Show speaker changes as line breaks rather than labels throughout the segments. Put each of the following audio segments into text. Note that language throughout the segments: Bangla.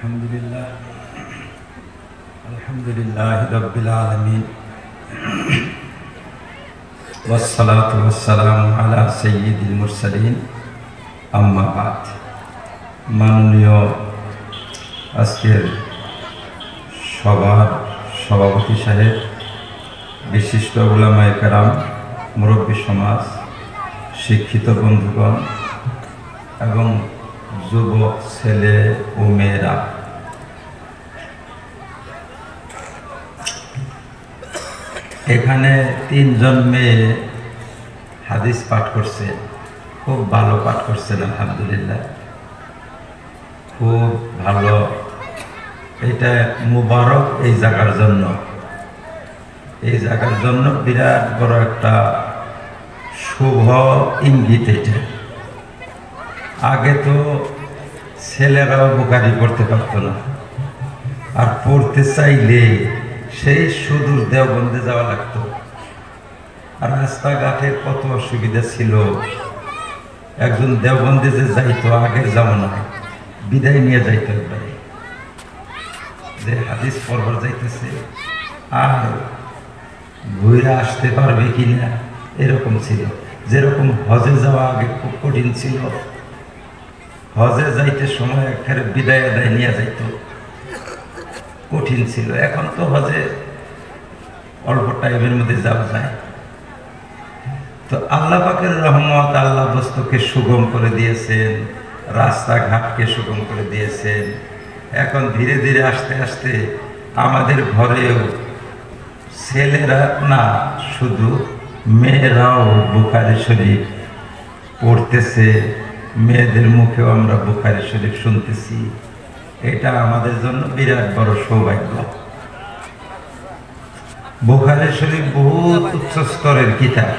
আলহামদুলিল্লাহ রাব্বিল আলামিন ওয়াসসালাতু ওয়াসসালামু আলা সাইয়্যিদিল মুরসালিন আম্মা বাদ। মাননীয় আজকের সভার সভাপতি সাহেব, বিশিষ্ট উলামায়ে কেরাম, মুরব্বী সমাজ, শিক্ষিত বন্ধুগণ এবং যুবক ছেলে ও মেয়েরা, এখানে 3 জন মেয়ে হাদিস পাঠ করছে, খুব ভালো পাঠ করছেন, আলহামদুলিল্লাহ, খুব ভালো। এটা মুবারক এই জায়গার জন্য, এই জায়গার জন্য বিরাট বড় একটা শুভ ইঙ্গিত। এটা আগে তো ছেলেরাও বুখারি পড়তে পারত না, আর পড়তে চাইলে সেই সুদূর দেওবন্দে যাওয়া লাগতো। আর রাস্তাঘাটের কত অসুবিধা ছিল। একজন দেওবন্দে যে যাইতো, আগের জামানায় বিদায় নিয়ে যাইতো একবারে, যে হাদিস পড়বার যাইতেছে আর ঘুরে আসতে পারবে কিনা, এরকম ছিল। যেরকম হজে যাওয়া আগে খুব কঠিন ছিল, হজে যাইতে সময় একেবারে বিদায় আদায় নিয়ে যাইত, কঠিন ছিল। এখন তো হজে অল্প টাইমের মধ্যে যাওয়া যায়। তো আল্লাহ পাকের রহমত, আল্লাহ বস্তুকে সুগম করে দিয়েছেন, রাস্তাঘাটকে সুগম করে দিয়েছেন। এখন ধীরে ধীরে আস্তে আস্তে আমাদের ঘরেও ছেলেরা না, শুধু মেয়েরাও বুখারী শরীফ পড়তেছে, মেয়েদের মুখেও আমরা বুখারী শরীফ শুনতেছি। এটা আমাদের জন্য বিরাট বড় সৌভাগ্য। বুখারী শরীফ বহুত উচ্চ স্তরের কিতাব।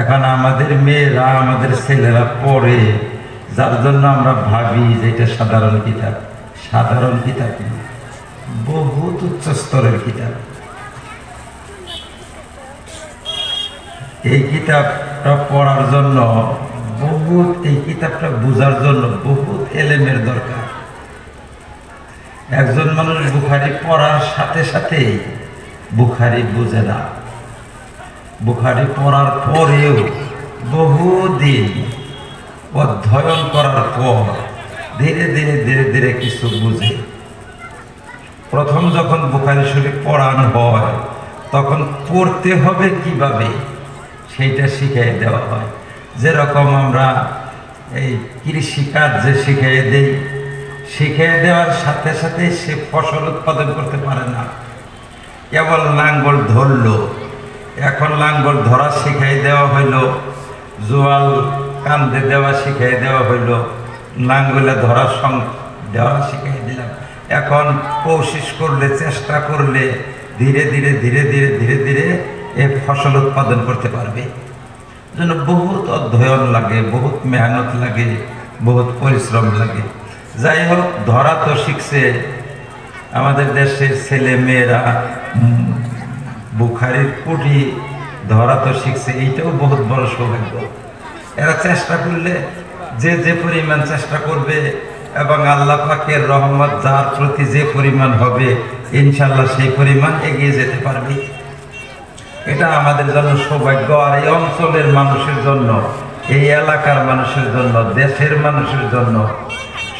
এখন আমাদের মেয়েরা, আমাদের ছেলেরা পড়ে, যার জন্য আমরা ভাবি যে এটা সাধারণ কিতাব। সাধারণ কিতাব না, বহুত উচ্চ স্তরের কিতাব। এই কিতাবটা পড়ার জন্য বহুত, এই কিতাবটা বোঝার জন্য বহুত এলেমের দরকার। একজন মানুষ বুখারী পড়ার সাথে সাথে বুখারী বুঝে না, বুখারী পড়ার পরেও বহুদিন অধ্যয়ন করার পর ধীরে ধীরে ধীরে ধীরে কিছু বুঝে। প্রথম যখন বুখারী শরীফ পড়ানো হয়, তখন পড়তে হবে কিভাবে সেইটা শিখিয়ে দেওয়া হয়। যেরকম আমরা এই কৃষিকাজ যে শিখিয়ে দেই, শিখিয়ে দেওয়ার সাথে সাথে সে ফসল উৎপাদন করতে পারে না। কেবল লাঙ্গল ধরলো, এখন লাঙ্গল ধরা শিখিয়ে দেওয়া হইল, জোয়াল কান্দে দেওয়া শিখিয়ে দেওয়া হইল, লাঙ্গলে ধরা দেওয়া শিখিয়ে দিলাম। এখন কোশিশ করলে, চেষ্টা করলে ধীরে ধীরে ধীরে ধীরে ধীরে ধীরে এ ফসল উৎপাদন করতে পারবে। জন্য বহুত অধ্যয়ন লাগে, বহুত মেহনত লাগে, বহুত পরিশ্রম লাগে। যাই হোক, ধরা তো শিখছে। আমাদের দেশের ছেলে মেয়েরা বুখারীর কুটি ধরা তো শিখছে, এইটাও বহুত বড় সৌভাগ্য। এরা চেষ্টা করলে, যে যে পরিমাণ চেষ্টা করবে এবং আল্লাহ পাকের রহমত যার প্রতি যে পরিমাণ হবে, ইনশাল্লাহ সেই পরিমাণ এগিয়ে যেতে পারবে। এটা আমাদের জন্য সৌভাগ্য। আর এই অঞ্চলের মানুষের জন্য, এই এলাকার মানুষের জন্য, দেশের মানুষের জন্য,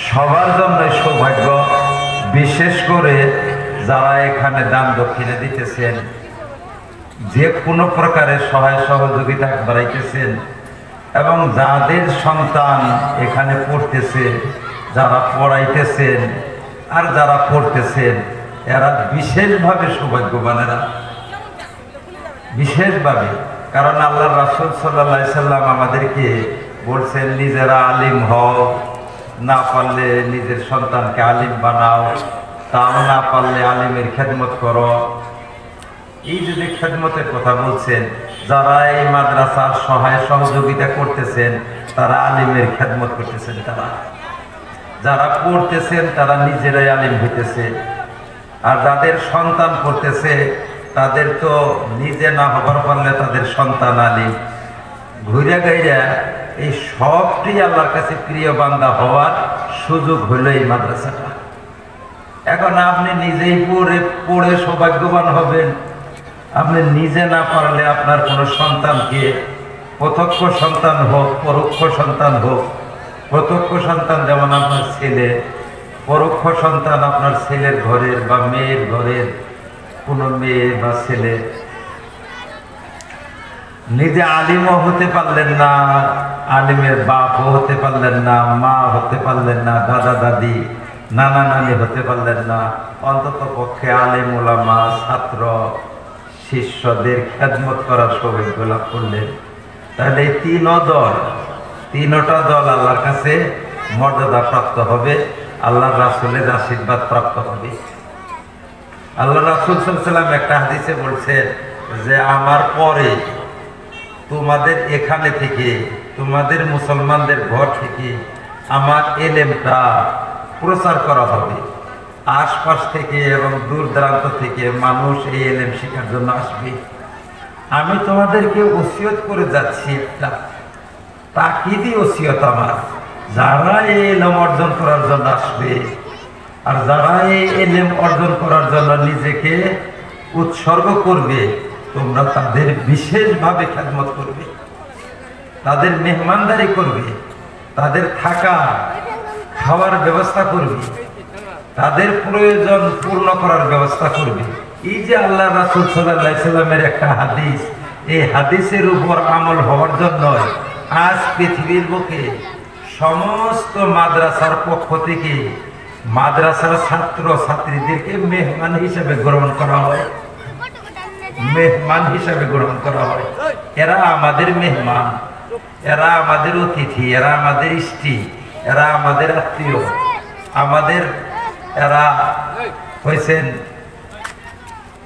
সবার জন্য সৌভাগ্য। বিশেষ করে যারা এখানে দান দক্ষিণে দিতেছেন, যে কোনো প্রকারের সহায় সহযোগিতা বাড়াইতেছেন, এবং যাদের সন্তান এখানে পড়তেছে, যারা পড়াইতেছেন আর যারা পড়তেছেন, এরা বিশেষভাবে সৌভাগ্যবানেরা, বিশেষভাবে। কারণ আল্লাহ রাসূল সাল্লাল্লাহু আলাইহি সাল্লাম আমাদেরকে বলছেন, নিজেরা আলিম হও, না পারলে নিজের সন্তানকে আলিম বানাও, তাও না পারলে আলিমের খেদমত করো। এই যদি খেদমতের কথা বলছেন, যারা এই মাদ্রাসার সহায় সহযোগিতা করতেছেন, তারা আলিমের খেদমত করতেছেন। তারা যারা পড়তেছেন, তারা নিজেরাই আলিম হইতেছে। আর যাদের সন্তান পড়তেছে, তাদের তো নিজে না হবার পারলে তাদের সন্তান আলিম। ঘুরে গাইরা এই সবটি আল্লাহর কাছে প্রিয় বান্দা হওয়ার সুযোগ হলো এই মাদ্রাসাটা। এখন আপনি নিজেই পড়ে সৌভাগ্যবান হবেন। আপনি নিজে না পারলে আপনার কোনো সন্তানকে, প্রত্যক্ষ সন্তান হোক পরোক্ষ সন্তান হোক, প্রত্যক্ষ সন্তান যেমন আপনার ছেলে, পরোক্ষ সন্তান আপনার ছেলের ঘরের বা মেয়ের ঘরের কোনো মেয়ে বা ছেলে, নিজে আলিমও হতে পারলেন না, আলিমের বাপও হতে পারলেন না, মা হতে পারলেন না, দাদা দাদি নানা নানি হতে পারলেন না, অন্তত পক্ষে আলিম ওলামা ছাত্র শিষ্যদের খেদমত করার সৌভাগ্য লাভ করলেন। তাহলে এই তিনটা দল আল্লাহর কাছে মর্যাদা প্রাপ্ত হবে, আল্লাহ রাসূলের আশীর্বাদ প্রাপ্ত হবে। আল্লাহ রাসূল সাল্লাল্লাহু আলাইহি ওয়াসাল্লাম একটা হাদিসে বলছেন যে আমার পরে তোমাদের এখানে থেকে, তোমাদের মুসলমানদের ঘর থেকে আমার এলেমটা প্রচার করা হবে। আশপাশ থেকে এবং দূর দূরান্ত থেকে মানুষ এই এলেম শেখার জন্য আসবে। আমি তোমাদেরকে ওসিয়ত করে যাচ্ছি, একটা তাকিদি ওসিয়ত আমার, যারা এই এলেম অর্জন করার জন্য আসবে আর যারা এই এলেম অর্জন করার জন্য নিজেকে উৎসর্গ করবে, তোমরা তাদের বিশেষভাবে খেদমত করবে, তাদের মেহমানদারি করবে, তাদের থাকা খাওয়ার ব্যবস্থা করবে, তাদের প্রয়োজন পূর্ণ করার ব্যবস্থা করবে। এই যে আল্লাহ রাসূল সাল্লাল্লাহু আলাইহি সাল্লামের একটা হাদিস, এই হাদিসের উপর আমল হওয়ার জন্য আজ পৃথিবীর বুকে সমস্ত মাদ্রাসার পক্ষ থেকে মাদ্রাসার ছাত্র ছাত্রীদেরকে মেহমান হিসেবে গ্রহণ করা হয়, মেহমান হিসেবে গ্রহণ করা হয়। এরা আমাদের মেহমান, এরা আমাদের অতিথি, এরা আমাদের ইষ্টি, এরা আমাদের আত্মীয়, আমাদের এরা হয়েছেন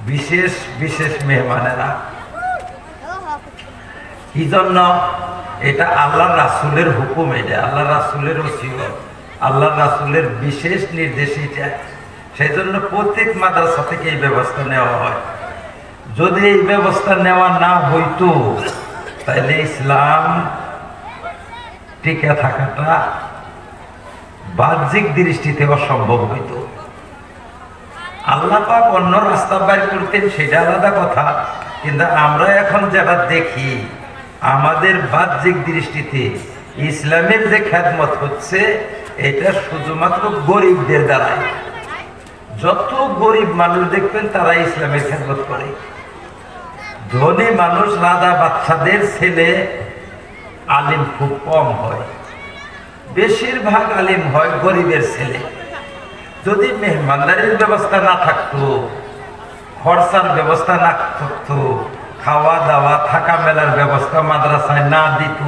বিশেষ বিশেষ মেহমানেরা। এই জন্য এটা আল্লাহ রাসূলের হুকুম, এটা আল্লাহ রাসূলের ওসিয়ত, আল্লাহ রাসূলের বিশেষ নির্দেশ এটা। সেই জন্য প্রত্যেক মাদ্রাসা থেকে এই ব্যবস্থা নেওয়া হয়। যদি এই ব্যবস্থা নেওয়া না হইতো তাহলে ইসলাম টিকে থাকাটা বাহ্যিক দৃষ্টিতে অসম্ভব হইত। আল্লাহ পাক অন্য রাস্তা বাইর করতেন, সেটা আলাদা কথা, কিন্তু আমরা এখন যেটা দেখি আমাদের বাহ্যিক দৃষ্টিতে ইসলামের যে খেদমত হচ্ছে এটা শুধুমাত্র গরিবদের দ্বারাই। যত গরিব মানুষ দেখবেন তারা ইসলামের খেদমত করে। ধনী মানুষ, রাজা বাদশাদের ছেলে আলিম খুব কম হয়, বেশিরভাগ আলিম হয় গরিবের ছেলে। যদি মেহমানদারির ব্যবস্থা না থাকতো, খরচার ব্যবস্থা না থাকতো, খাওয়া দাওয়া থাকা মেলার ব্যবস্থা মাদ্রাসায় না দিত,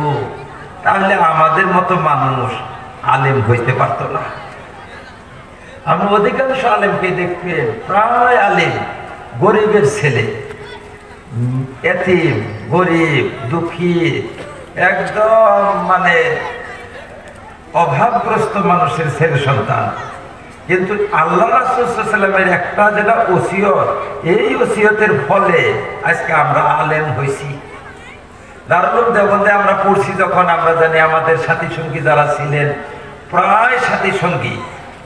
তাহলে আমাদের মতো মানুষ আলেম হইতে পারত না। আমি অধিকাংশ আলেমকে দেখবেন প্রায় আলেম গরিবের ছেলে, এতিম, গরিব, দুঃখী, একদম মানে অভাবগ্রস্ত মানুষের ছেলে সন্তান। কিন্তু আল্লাহ রাসূল সাল্লাল্লাহু আলাইহি ওয়াসাল্লামের একটা যেটা ওসিয়ত, এই ওসিয়তের ফলে আজকে আমরা আলেম হইছি। দারুল দেওবন্দে আমরা পড়ছি যখন, আমরা জানি আমাদের সাথী সঙ্গী যারা ছিলেন, প্রায় সাথী সঙ্গী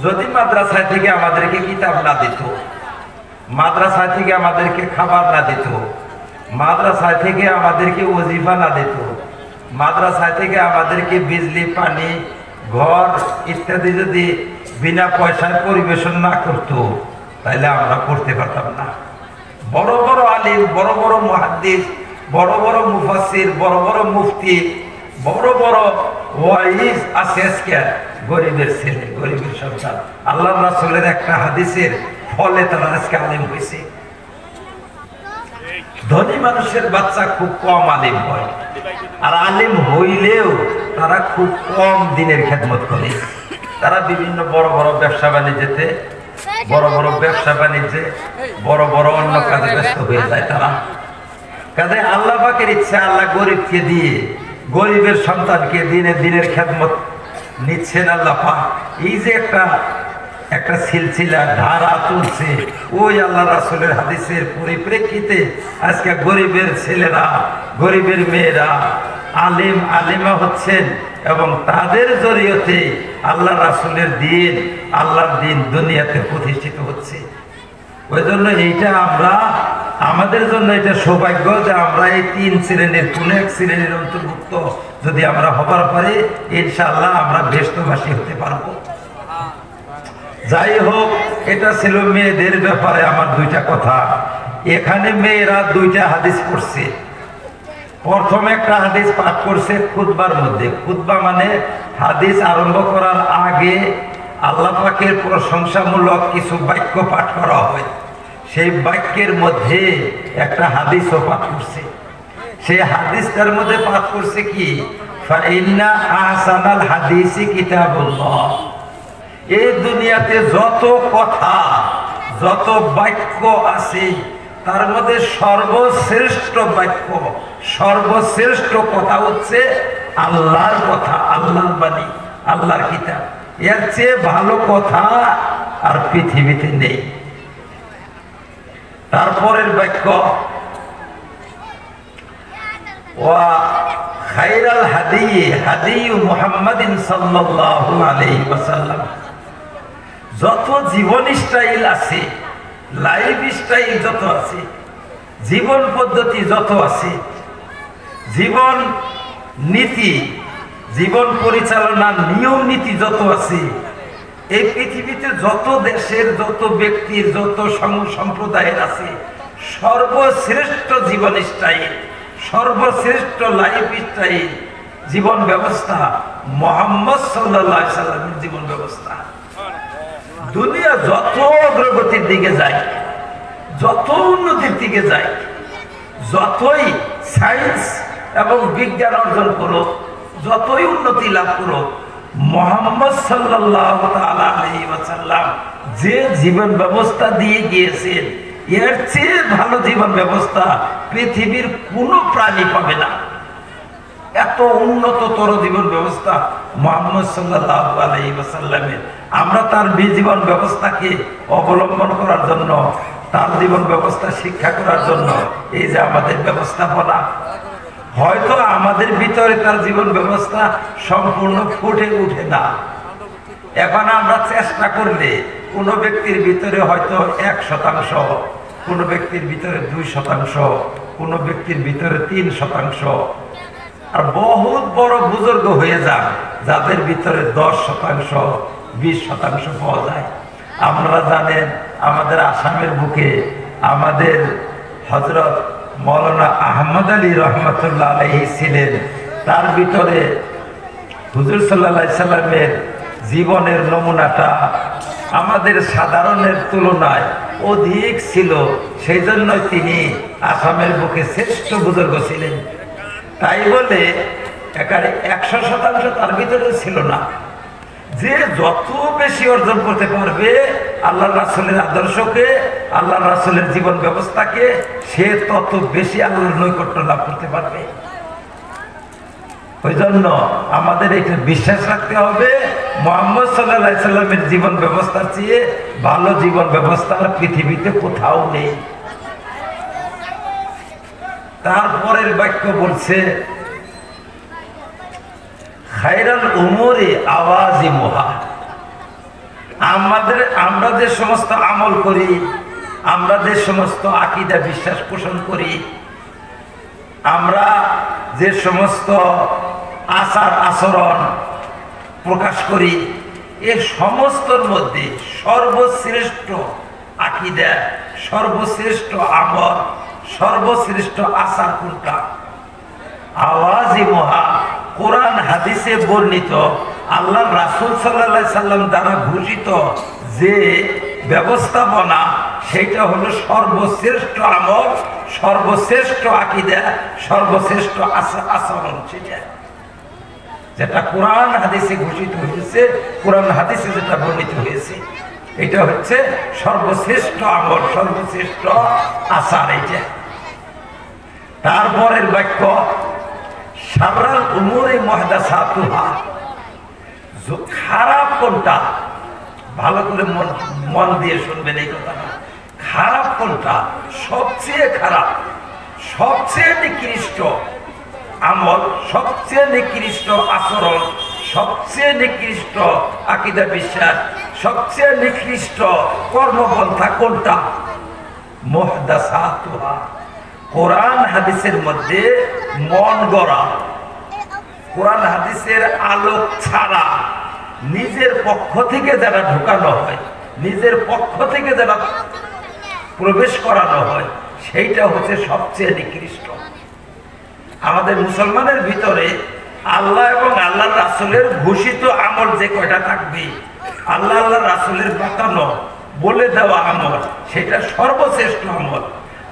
যদি মাদ্রাসায় থেকে আমাদেরকে কিতাব না দিত, মাদ্রাসায় থেকে আমাদেরকে খাবার না দিত, মাদ্রাসায় থেকে আমাদেরকে ওজিফা না দিত, মাদ্রাসায় থেকে আমাদেরকে বিজলি, পানি, ঘর ইত্যাদি যদি বিনা পয়সায় পরিবেশন না করতো, তাহলে আমরা পড়তে পারতাম না। বড় বড় আলিম, বড় বড় মুহাদ্দিস, বড় বড় মুফাসসির, বড় বড় মুফতি, বড় বড় ওয়াইজ আছে আজকে গরিবের ছেলে, গরিবের সন্তান। আল্লাহ রাসূলের একটা হাদিসের ফলে তারা আজকে আলিম হয়েছে। ধনী মানুষের বাচ্চা খুব কম আলিম হয়, আর আলিম হইলেও তারা খুব কম দিনের খেদমত করে। তারা বিভিন্ন বড় বড় ব্যবসা বাণিজ্যে, বড় বড় ব্যবসা বাণিজ্যে, বড় বড় অন্য কাজে ব্যস্ত হয়ে যায় তারা। কাজে আল্লাহ পাকের ইচ্ছা, আল্লাহ গরিবকে দিয়ে, গরিবের সন্তানকে দিনের খেদমত নিচ্ছেন আল্লাহ পাক। এই যে একটা সিলসিলা ধারা চলছে, ওই আল্লাহ রাসূলের হাদিসের পরিপ্রেক্ষিতে আজকে গরিবের ছেলেরা, গরিবের মেয়েরা আলিম আলিমা হচ্ছেন, এবং তাদের জরিয়তে আল্লাহ রাসূলের দিন, আল্লাহর দিন দুনিয়াতে প্রতিষ্ঠিত হচ্ছে। ওই জন্য এইটা আমাদের জন্য এটা সৌভাগ্য যে আমরা এই 3 শ্রেণীর কোন এক শ্রেণীর অন্তর্ভুক্ত যদি আমরা হবার পারি, ইনশাআল্লাহ আমরা বেহেশতবাসী হতে পারবো। যাই হোক, এটা ছিল মেয়েদের ব্যাপারে আমার 2টা কথা। এখানে মেয়েরা 2টা হাদিস পড়ছে। প্রথম একটা হাদিস পাঠ করছে খুতবার মধ্যে। খুতবা মানে হাদিস আরম্ভ করার আগে আল্লাহ পাকের প্রশংসামূলক কিছু বাক্য পাঠ করা হয়। সেই বাক্যের মধ্যে একটা হাদিসও পাঠ করছে। সেই হাদিসটার মধ্যে পাঠ করছে কি, ফাইন্না আহসানাল হাদিসি কিতাবুল্লাহ। এই দুনিয়াতে যত কথা, যত বাক্য আছে তার মধ্যে সর্বশ্রেষ্ঠ বাক্য, সর্বশ্রেষ্ঠ কথা হচ্ছে আল্লাহর কথা, আল্লাহর বাণী, আল্লাহর কিতাব। এর চেয়ে ভালো কথা আর পৃথিবীতে নেই। তারপরের বাক্য, ওয়া খায়রাল হাদী হাদিয়ু মুহাম্মাদিন সাল্লাল্লাহু আলাইহি ওয়াসাল্লাম। যত জীবন স্টাইল আছে, লাইফ স্টাইল যত আছে, জীবন পদ্ধতি যত আছে, জীবন নীতি, জীবন পরিচালনার নিয়ম নীতি যত আছে, এই পৃথিবীতে যত দেশের, যত ব্যক্তির, যত সম্প্রদায়ের আছে, সর্বশ্রেষ্ঠ জীবন স্টাইল, সর্বশ্রেষ্ঠ লাইফ স্টাইল, জীবন ব্যবস্থা মুহাম্মদ সাল্লাল্লাহু আলাইহি সাল্লামের জীবন ব্যবস্থা। দুনিয়া যত অগ্রগতির দিকে যায়, যত উন্নতির দিকে যায়, যতই সায়েন্স এবং বিজ্ঞান অর্জন করো, যতই উন্নতি লাভ করো, মুহাম্মদ সাল্লাল্লাহু তাআলা আলাইহি ওয়াসাল্লাম যে জীবন ব্যবস্থা দিয়ে গিয়েছেন, এর চেয়ে ভালো জীবন ব্যবস্থা পৃথিবীর কোনো প্রাণী পাবে না। এত উন্নততর জীবন ব্যবস্থা মুহাম্মদ সাল্লাল্লাহু আলাইহি ওয়াসাল্লামের। আমরা তার জীবন ব্যবস্থাকে অবলম্বন করার জন্য, তার জীবন ব্যবস্থা শিক্ষা করার জন্য এই যে আমাদের ব্যবস্থাপনা, হয়তো আমাদের ভিতরে তার জীবন ব্যবস্থা সম্পূর্ণ ফুটে উঠে না। এখন আমরা চেষ্টা করলে কোনো ব্যক্তির ভিতরে হয়তো 1%, কোনো ব্যক্তির ভিতরে 2%, কোনো ব্যক্তির ভিতরে 3%, আর বহুত বড় বুজুর্গ হয়ে যান যাদের ভিতরে 10%, 20% পাওয়া যায়। আপনারা জানেন আমাদের আসামের বুকে আমাদের হযরত মাওলানা আহমদ আলী রহমাতুল্লাহ আলাইহি ছিলেন। তার ভিতরে হুজুর সাল্লাল্লাহু আলাইহি সাল্লামের জীবনের নমুনাটা আমাদের সাধারণের তুলনায় অধিক ছিল, সেই জন্য তিনি আসামের বুকে শ্রেষ্ঠ বুজুর্গ ছিলেন। তাই বলে একেবারে 100% তার ভিতরে ছিল না। যে যত বেশি অর্জন করতে পারবে আল্লাহ রাসূলের আদর্শকে, আল্লাহ রাসূলের জীবন ব্যবস্থাকে, সে তত বেশি আল্লাহর নৈকট্য লাভ করতে পারবে। ওই জন্য আমাদের এটা বিশ্বাস রাখতে হবে, মুহাম্মদ সাল্লাল্লাহু আলাইহি সাল্লামের জীবন ব্যবস্থার চেয়ে ভালো জীবন ব্যবস্থা পৃথিবীতে কোথাও নেই। তারপরের বাক্য বলছে, খায়রাল উমুরি আওয়াজিমুহা। আমরা যে সমস্ত আমল করি, আমরা যে সমস্ত আকীদা বিশ্বাস পোষণ করি, আমরা যে সমস্ত আচার আচরণ প্রকাশ করি, এর সমস্তর মধ্যে সর্বশ্রেষ্ঠ আকীদা, সর্বশ্রেষ্ঠ আমল, সর্বশ্রেষ্ঠ আচার কোনটা? আওয়াজিমুহা। কোরআন হাদিসে বর্ণিত আল্লাহ রাসূল সাল্লাল্লাহু আলাইহি সাল্লাম দ্বারা ঘোষিত যে ব্যবস্থাপনা, সেটা হলো সর্বশ্রেষ্ঠ আমল, সর্বশ্রেষ্ঠ আকীদা, সর্বশ্রেষ্ঠ আচরণ। সেটা যেটা কোরআন হাদিসে ঘোষিত হয়েছে, কোরআন হাদিসে যেটা বর্ণিত হয়েছে, এটা হচ্ছে সর্বশ্রেষ্ঠ আমল, সর্বশ্রেষ্ঠ আচার। এটা তারপরের বাক্য, শাররাল উমুরি মুহদাসাতুহা। খারাপ কোনটা? ভালো করে মন দিয়ে শুনবেন এই কথাটা। খারাপ কোনটা? সবচেয়ে খারাপ, সবচেয়ে নিকৃষ্ট, আমল, সবচেয়ে নিকৃষ্ট আচরণ, সবচেয়ে নিকৃষ্ট আকীদা বিশ্বাস, সবচেয়ে নিকৃষ্ট কর্মপন্থা কোনটা? মুহদাসাতুহা, কোরআন হাদিসের মধ্যে মন গড়া, কোরআন হাদিসের আলোক ছাড়া নিজের পক্ষ থেকে যারা ঢোকানো হয়, নিজের পক্ষ থেকে যারা প্রবেশ করানো হয়, সেইটা হচ্ছে সবচেয়ে নিকৃষ্ট। আমাদের মুসলমানের ভিতরে আল্লাহ এবং আল্লাহ রাসূলের ঘোষিত আমল যে কয়টা থাকবে, আল্লাহ আল্লাহ রাসূলের বাতানো বলে দেওয়া আমল, সেটা সর্বশ্রেষ্ঠ আমল।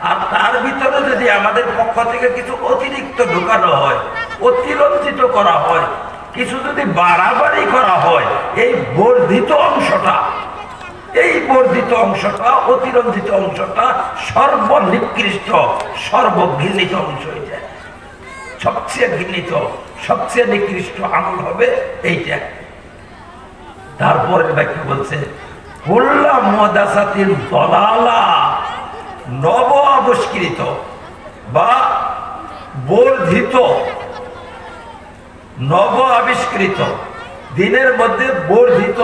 আর তার ভিতরে যদি আমাদের পক্ষ থেকে কিছু অতিরিক্ত ঢোকানো হয়, অতিরঞ্জিত করা হয়, কিছু যদি বাড়াবাড়ি করা হয়, এই বর্ধিত অংশটা, এই বর্ধিত অংশটা, অতিরঞ্জিত অংশটা সর্বনিকৃষ্ট, সর্বঘৃণিত অংশ হয়ে যায়। সবচেয়ে ঘৃণিত, সবচেয়ে নিকৃষ্ট আমল হবে এইটা। তারপরের ব্যাখ্যা বলছে কুল্লা মুহদাসাতিন দালালা, নব আবিষ্কৃত বা বর্ধিত, নব আবিষ্কৃত, দিনের মধ্যে বর্ধিত,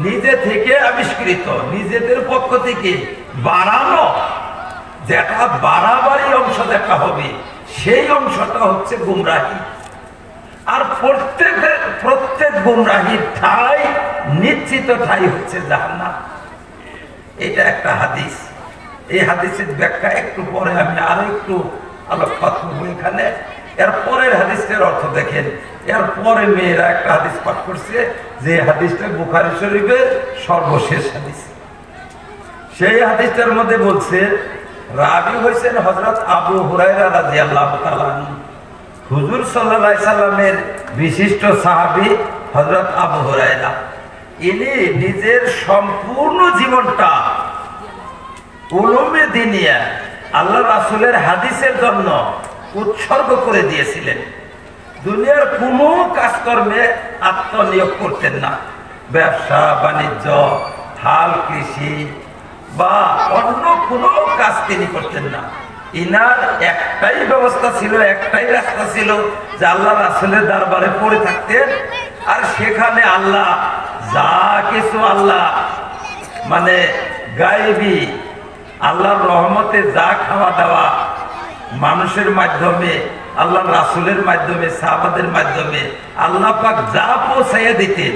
নিজে থেকে আবিষ্কৃত, নিজেদের পক্ষ থেকে বাড়ানো, যেটা বাড়াবাড়ি অংশ দেখা হবে, সেই অংশটা হচ্ছে গুমরাহি। আর প্রত্যেক গুমরাহির ঠাই, নিশ্চিত ঠাই হচ্ছে জাহান্নাম। এটা একটা হাদিস। এই হাদিসের ব্যাখ্যা একটু পরে আমি আরো একটু আলোকপাত করবো এখানে। এর পরের হাদিসের অর্থ দেখেন। এর পরে মেয়েরা একটা হাদিস পাঠ করছে, যে হাদিসটা বুখারী শরীফের সর্বশেষ হাদিস। সেই হাদিসটার মধ্যে বলছে, রাবি হয়েছেন হযরত আবু হুরায়রা রাদিয়াল্লাহু তাআলা আনহু। হুজুর সাল্লাল্লাহু আলাইহি সাল্লামের বিশিষ্ট সাহাবী হযরত আবু হুরায়রা, ইনি নিজের সম্পূর্ণ জীবনটা উলুমে দিনিয়া, আল্লাহ রাসূলের হাদিসের জন্য উৎসর্গ করে দিয়েছিলেন। দুনিয়ার কোনো কাজকর্মে আত্মনিয়োগ করতেন না। ব্যবসা বাণিজ্য, হাল কৃষি বা অন্য কোনো কাজ তিনি করতেন না। ইনার একটাই ব্যবস্থা ছিল, একটাই রাস্তা ছিল, যে আল্লাহ রাসূলের দরবারে পড়ে থাকতেন। আর সেখানে আল্লাহ যা কিছু, আল্লাহ মানে গায়েবী, আল্লাহর রহমতে যা খাওয়া দাওয়া মানুষের মাধ্যমে, আল্লাহ রাসূলের মাধ্যমে, সাহাবাদের মাধ্যমে আল্লাহ পাক যা পৌঁছাইয়া দিতেন,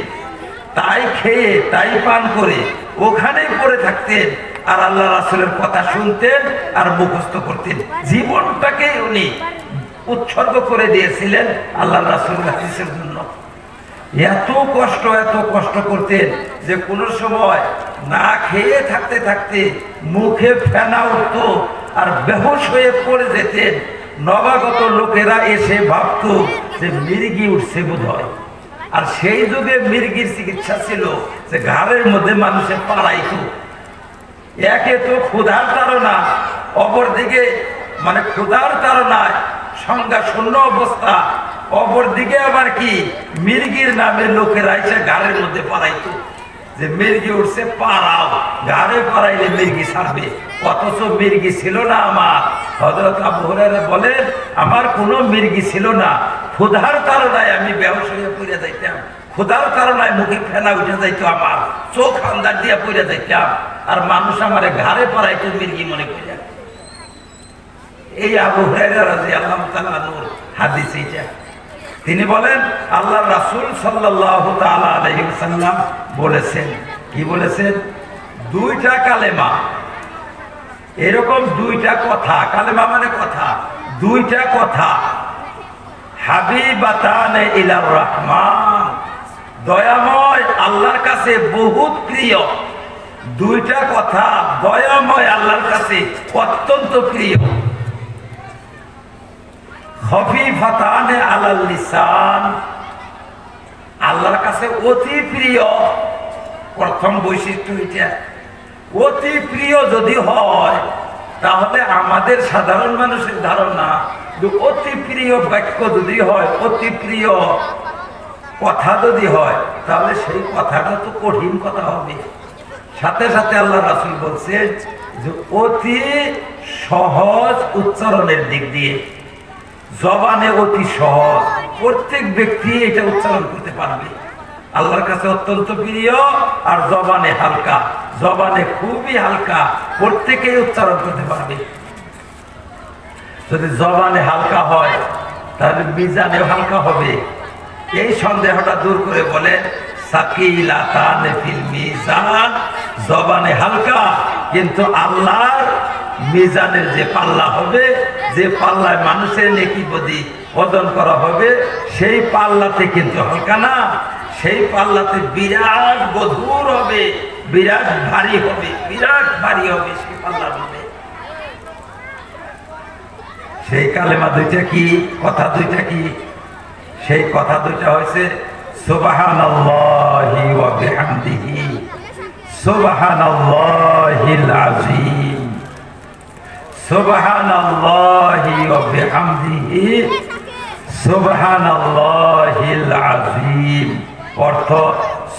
তাই খেয়ে তাই পান করে ওখানেই পড়ে থাকতেন। আর আল্লাহ রাসূলের কথা শুনতেন আর মুখস্থ করতেন। জীবনটাকে উনি উৎসর্গ করে দিয়েছিলেন আল্লাহ রাসূলের হাদিসের জন্য। এত কষ্ট করতেন যে কোনো সময় না খেয়ে থাকতে থাকতে মুখে ফেনা উঠত আর বেহুশ হয়ে পড়ে যেতেন। নবাগত লোকেরা এসে ভাবত যে মির্গি উঠছে বোধ হয়। আর সেই যুগে মির্গির চিকিৎসা ছিল যে ঘাড়ের মধ্যে মানুষের পাড়াইত। একে তো ক্ষুধার তাড়না, অপরদিকে মানে ক্ষুধার তাড়নায় সংজ্ঞা শূন্য অবস্থা, অপরদিকে আবার কি মির্গির নামে লোকেরা এসে ঘাড়ের মধ্যে পাড়াইতো যে মির্গি উঠছে, পাড়াও, ঘাড়ে পাড়াইলে মির্গি ছাড়বে। অথচ মির্গি ছিল না আমার। হযরত আবু হুরায়রা বলেন, আমার কোনো মির্গি ছিল না। ক্ষুধার তাড়নায় আমি বেহুশ হয়ে পড়ে যাইতাম, ক্ষুধার তাড়নায় মুখে ফেনা উঠে যাইতো, আমার চোখ আন্দার দিয়ে পড়ে যাইতাম। আর মানুষ আমার ঘাড়ে পাড়াইতো মির্গি মনে করে। এই আবু হুরায়রা রাদিয়াল্লাহু তাআলা আনহুর হাদিস এইটা। তিনি বলেন, আল্লাহ রাসূল সাল্লাল্লাহু তাআলা আলাইহি ওয়াসাল্লাম বলেছেন, কি বলেছেন? দুইটা কালেমা, এরকম দুইটা কথা, কালেমা মানে কথা, দুইটা কথা, হাবিবাতানে ইলার রহমান, দয়াময় আল্লাহর কাছে বহুত প্রিয়। দুইটা কথা দয়াময় আল্লাহর কাছে অত্যন্ত প্রিয়। খফিফাতানে আলাল লিসান, আল্লাহর কাছে অতি প্রিয়। প্রথম বৈশিষ্ট্য এটা, অতি প্রিয় যদি হয়, তাহলে আমাদের সাধারণ মানুষের ধারণা যে অতি প্রিয় বাক্য যদি হয়, অতি প্রিয় কথা যদি হয়, তাহলে সেই কথাটা তো কঠিন কথা হবে। সাথে সাথে আল্লাহ রাসূল বলছেন যে অতি সহজ উচ্চারণের দিক দিয়ে, জবানে অতি সহজ, প্রত্যেক ব্যক্তি এটা উচ্চারণ করতে পারবে, আল্লাহর কাছে অত্যন্ত প্রিয়। আর জবানে হালকা, জবানে খুবই হালকা, প্রত্যেকেই উচ্চারণ করতে পারবে। যদি জবানে হালকা হয় তাহলে মিজানেও হালকা হবে। এই সন্দেহটা দূর করে বলে সাকিলাতান ফিল মিজান, জবানে হালকা কিন্তু আল্লাহর মিজানের যে পাল্লা হবে, যে পাল্লায় মানুষের নেকি বদি ওজন করা হবে, সেই পাল্লাতে কিন্তু হালকা না, সেই পাল্লাতে বিরাট গধুর হবে, বিরাট ভারী হবে, বিরাট ভারী হবে সেই পাল্লার মধ্যে। সেই কালেমা দুইটা কি, কথা দুইটা কি? সেই কথা দুইটা হয়েছে সুবহানাল্লাহি ওয়া বিহামদিহি সুবহানাল্লাহিল আযীম, সুবহানাল্লাহি ওয়া বিহামদিহি সুবহানাল্লাহিল আযীম। অর্থ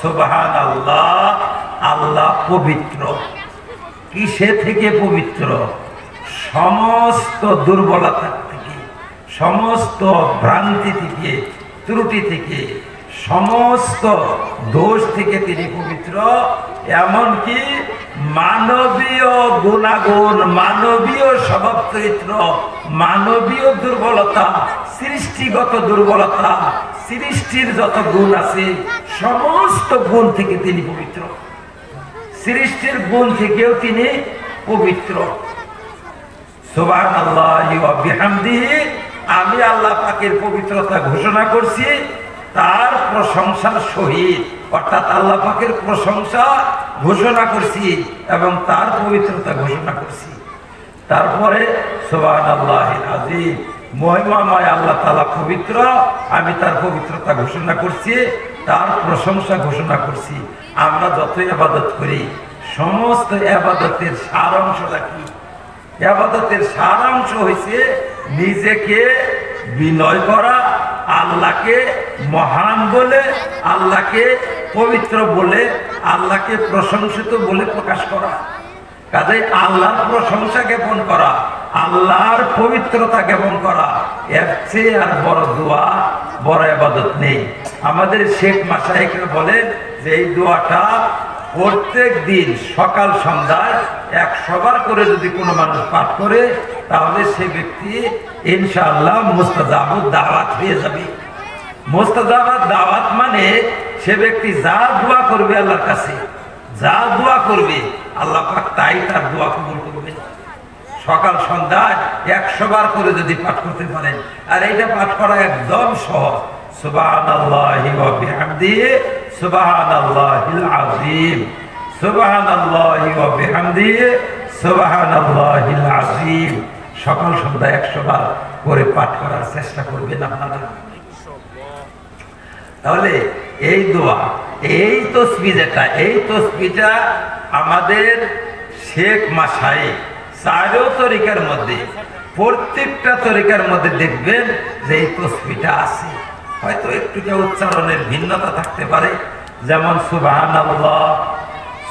সুবহানাল্লাহ, আল্লাহ পবিত্র। কিসে থেকে পবিত্র? সমস্ত দুর্বলতা থেকে, সমস্ত ভ্রান্তি থেকে, ত্রুটি থেকে, সমস্ত দোষ থেকে তিনি পবিত্র। এমনকি মানবীয় গুণাগুণ, মানবীয় স্বভাব চরিত্র, মানবীয় দুর্বলতা, সৃষ্টিগত দুর্বলতা, সৃষ্টির যত গুণ আছে সমস্ত গুণ থেকে তিনি পবিত্র। সৃষ্টির গুণ থেকেও তিনি পবিত্র। সুবহানাল্লাহি ওয়া বিহামদিহি, আমি আল্লাহ পাকের পবিত্রতা ঘোষণা করছি তার প্রশংসার সহিত, অর্থাৎ আল্লাহ পাকের প্রশংসা ঘোষণা করছি এবং তার পবিত্রতা ঘোষণা করছি। তারপরে সুবহানাল্লাহিল আযীম, মহিমাময় আল্লাহ তাআলা পবিত্র, আমি তার পবিত্রতা ঘোষণা করছি, তার প্রশংসা ঘোষণা করছি। আমরা যত ইবাদত করি সমস্ত ইবাদতের সারাংশটা কি? ইবাদতের সারাংশ হয়েছে নিজেকে বিনয় করা, আল্লাহকে মহান বলে, আল্লাহকে পবিত্র বলে, আল্লাহকে প্রশংসিত বলে প্রকাশ করা। কাজে আল্লাহর প্রশংসা জ্ঞাপন করা, আল্লাহর পবিত্রতা জ্ঞাপন করা, এর চেয়ে আর বড় দোয়া, বড় ইবাদত নেই। আমাদের শেখ মাশায়েখরা বলেন যে এই দোয়াটা প্রত্যেক দিন সকাল সন্ধ্যায় 100 বার করে যদি কোনো মানুষ পাঠ করে তাহলে সে ব্যক্তি ইনশাআল্লাহ মুস্তাজাবুদ দাওয়াত হয়ে যাবে। মুস্তাজাবুদ দাওয়াত মানে সে ব্যক্তি যা দোয়া করবে আল্লাহর কাছে, যা দোয়া করবে আল্লাহ পাক তাই তার দোয়া কবুল করবে। সকাল সন্ধ্যায় 100 বার করে যদি পাঠ করতে পারেন, আর এইটা পাঠ করা একদম সহজ। সুবহানাল্লাহি ওয়া বিহামদিহি সুবহানাল্লাহিল আযীম, সুবহানাল্লাহি ওয়া বিহামদিহি সুবহানাল্লাহিল আযীম। সকাল সন্ধ্যা 100 বার করে পাঠ করার চেষ্টা করবেন আপনারা। তাহলে এই দোয়া, এই তাসবিহ যেটা, এই তাসবিহটা আমাদের শেখ মাশায়েখ চারো তরিকার মধ্যে, প্রত্যেকটা তরিকার মধ্যে দেখবেন যে এই তাসবিহটা আছে। হয়তো একটু উচ্চারণের ভিন্নতা থাকতে পারে, যেমন সুবহানাল্লাহ,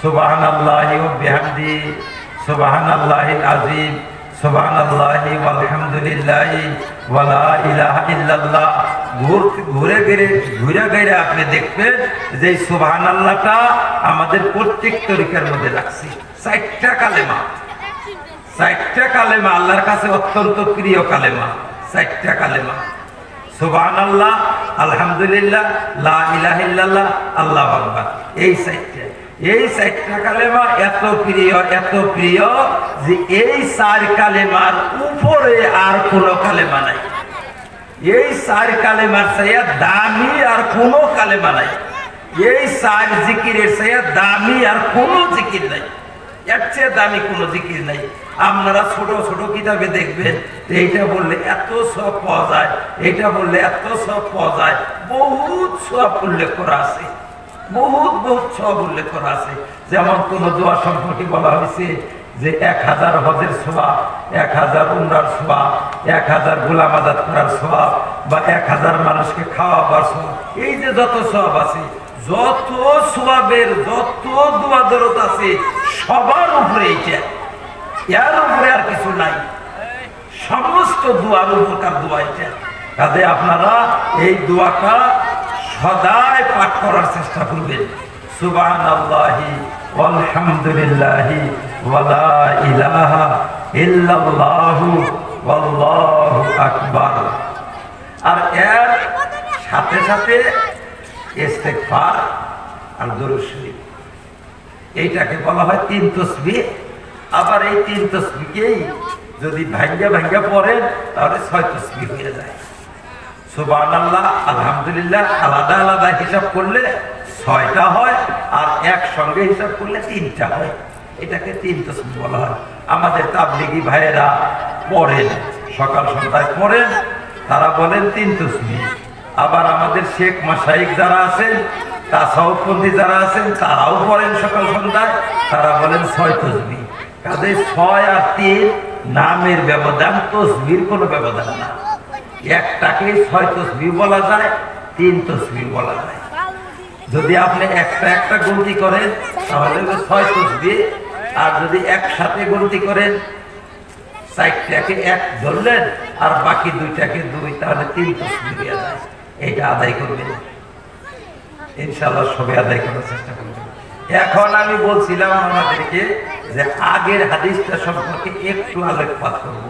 সুবহানাল্লাহি ওয়া বিহামদিহি সুবহানাল্লাহিল আযীম, সুবহানাল্লাহি ওয়ালহামদুলিল্লাহি ওয়া লা ইলাহা ইল্লাল্লাহ। ঘুরে ঘিরে আপনি দেখবেন যে সুবহানাল্লাহটা আমাদের প্রত্যেক তরিকার মধ্যে রাখছি। 4টা কালেমা, 4টা কালেমা আল্লাহর কাছে অত্যন্ত প্রিয় কালেমা। 4টা কালেমা, সুবহানাল্লাহ, আলহামদুলিল্লাহ, লা ইলাহা ইল্লাল্লাহ, আল্লাহু আকবার। এই 4টা কালেমা এত প্রিয়, এত প্রিয় যে এই 4 কালেমার উপরে আর কোনো কালেমা নাই। এই 4 কালেমার চেয়ে দামি আর কোনো কালেমা নাই। এই 4 জিকিরের চেয়ে দামি আর কোনো জিকির নাই, এর চেয়ে দামি কোনো জিকির নাই। আপনারা ছোট ছোট কিতাবে দেখবেন এইটা বললে এত সওয়াব পাওয়া যায়, এইটা বললে এত সওয়াব পাওয়া যায়। বহুত সওয়াব উল্লেখ করা আছে, বহুত বহুত সওয়াব উল্লেখ করা আছে। যেমন কোন দোয়া সম্পর্কে বলা হয়েছে যে 1000 হজের সওয়াব, 1000 উমরার সওয়াব, 1000 গোলাম আজাদ করার সওয়াব, বা 1000 মানুষকে খাওয়াবার সওয়াব। এই যে যত সওয়াব আছে, যত সওয়াবের যত দোয়া দরদ আছে সবার উপরে এইটা, এর উপরে আর কিছু নাই। সমস্ত দোয়ার উপকার দোয়া এটা। কাজে আপনারা এই দোয়াটা সদাই পাঠ করার চেষ্টা করবেন। সুবহানাল্লাহি ওয়ালহামদুলিল্লাহি ওয়ালা ইলাহা ইল্লাল্লাহু ওয়াল্লাহু আকবার। আর এর সাথে সাথে ইস্তেগফার আর দরুদ শরীফ, এইটাকে বলা হয় 3 তাসবিহ। আবার এই 3 তাসবিহকেই যদি ভাঙ্গা ভাঙ্গা পড়েন তাহলে 6 তাসবিহ হয়ে যায়। সুবহানাল্লাহ আলহামদুলিল্লাহ আলাদা আলাদা হিসাব করলে 6টা হয়, আর একসঙ্গে হিসাব করলে 3টা হয়। এটাকে 3 তাসবিহ বলা হয়। আমাদের তাবলিগি ভাইয়েরা পড়েন, সকাল সন্ধ্যায় পড়েন, তারা বলেন 3 তাসবিহ। আবার আমাদের শেখ মাশাইখ যারা আছেন, তাসাউফপন্থী যারা আছেন, তারাও পড়েন সকাল সন্ধ্যায়, তারা বলেন 6 তাসবিহ। কাজে 6 আর 3 নামের ব্যবধান, তাসবিহর কোনো ব্যবধান না। একটাকে 6 তাসবিহ বলা যায়, 3 তাসবিহ বলা যায়। যদি আপনি একটা একটা গণতি করেন তাহলে 6 তাসবিহ, আর যদি একসাথে গণতি করেন 4টাকে 1 ধরলেন আর বাকি 2টাকে 2, তাহলে 3 তাসবিহ হয়ে যায়। এটা আদায় করবেন ইনশাআল্লাহ, সবাই আদায় করার চেষ্টা করবেন। এখন আমি বলছিলাম আমাদেরকে যে আগের হাদিসটা সম্পর্কে একটু আলোকপাত করব।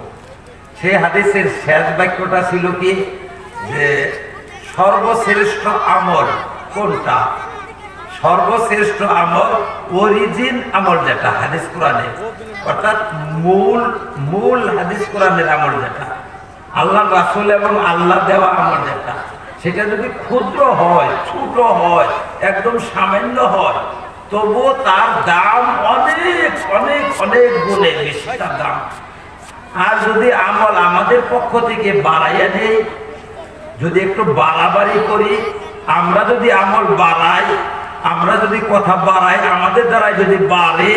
সেই হাদিসের শেষ বাক্যটা ছিল কি, যে সর্বশ্রেষ্ঠ আমল কোনটা? সর্বশ্রেষ্ঠ আমল অরিজিন আমল যেটা হাদিস কোরআনে, অর্থাৎ মূল হাদিস কোরআনের আমল যেটা, আল্লাহ রাসূল এবং আল্লাহ দেওয়া আমল যেটা, সেটা যদি ক্ষুদ্র হয়, ছোট হয়, একদম সামান্য হয়, তবুও তার দাম অনেক অনেক অনেক গুণে বেশি তার দাম। আর যদি আমল আমাদের পক্ষ থেকে বাড়াইয়া নেই, যদি একটু বাড়াবাড়ি করি, আমরা যদি আমল বাড়াই, আমরা যদি কথা বাড়াই, আমাদের দ্বারা যদি বাড়ে,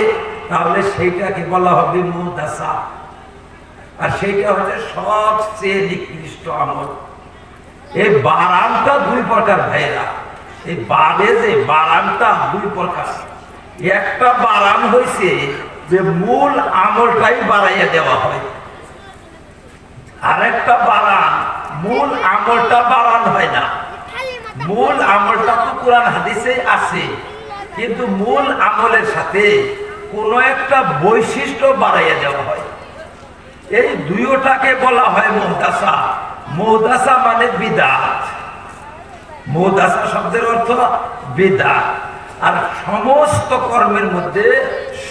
তাহলে সেইটাকে বলা হবে মুহদাসা। আর সেইটা হচ্ছে সবচেয়ে নিকৃষ্ট আমল। এই বাড়ানটা 2 প্রকার ভাইরা, এই বাড়ে যে বাড়ানটা 2 প্রকার। একটা বাড়ান হয়েছে যে মূল আমলটাই বাড়াইয়া দেওয়া হয়, আর একটা বাড়ান মূল আমলটা বাড়ান হয় না। মূল আমলটা তো কোরআন হাদিসে আছে, কিন্তু মূল আমলের সাথে কোনো একটা বৈশিষ্ট্য বাড়াইয়া দেওয়া হয়। এই দুইটাকে বলা হয় মুহদাসা। মুহদাসা মানে বিদআত। মুহদাসা শব্দের অর্থ বিদআত। আর সমস্ত কর্মের মধ্যে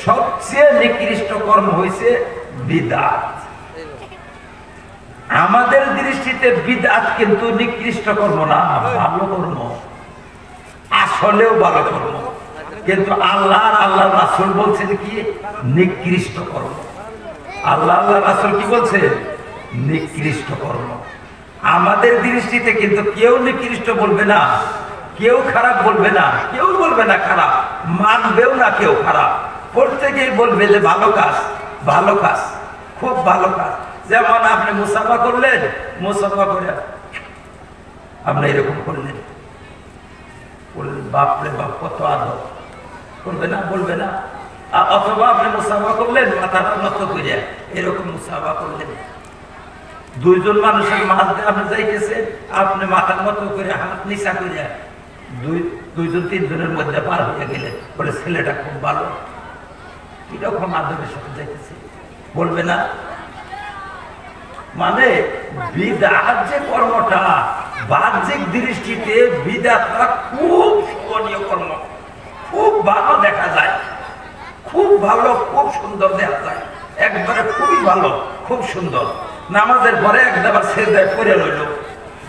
সবচেয়ে নিকৃষ্ট কর্ম হয়েছে বিদআত। আমাদের দৃষ্টিতে বিদআত কিন্তু নিকৃষ্ট কর্ম না, ভালো কর্ম, আসলেও ভালো কর্ম। কিন্তু আল্লাহ রাসূল বলছেন কি নিকৃষ্ট কর্ম। আল্লাহ রাসূল কি বলছে? নিকৃষ্ট কর্ম। আমাদের দৃষ্টিতে কিন্তু কেউ নিকৃষ্ট বলবে না, কেউ খারাপ বলবে না, কেউ বলবে না খারাপ, মানবেও না কেউ খারাপ। প্রত্যেকেই বলবে যে ভালো কাজ, ভালো কাজ, খুব ভালো কাজ। যেমন আপনি মুসাফা করলেন, মুসাফা করে আপনি এরকম করলেন, বললেন বাপরে বাপ কত আদর, করবে না? বলবে না? অথবা আপনি মুসাফা করলেন মাথাটা নত করে এরকম মুসাফা করলেন, 2 জন মানুষের মাঝ দিয়ে আপনি যাইতেছেন, আপনি মাথার মতো করে হাত নিচা করে 2 জন 3 জনের মধ্যে পার হয়ে গেলেন, বলে ছেলেটা খুব ভালো, এরকম আদরের সাথে যাইতেছে, বলবে না? মানে বিদআত যে কর্মটা, বাহ্যিক দৃষ্টিতে বিদআতটা খুব শোভনীয় কর্ম, খুব ভালো দেখা যায়, খুব ভালো, খুব সুন্দর দেখা যায়, একবারে খুবই ভালো, খুব সুন্দর। নামাজের পরে একবার সিজদায় পড়ে রইল,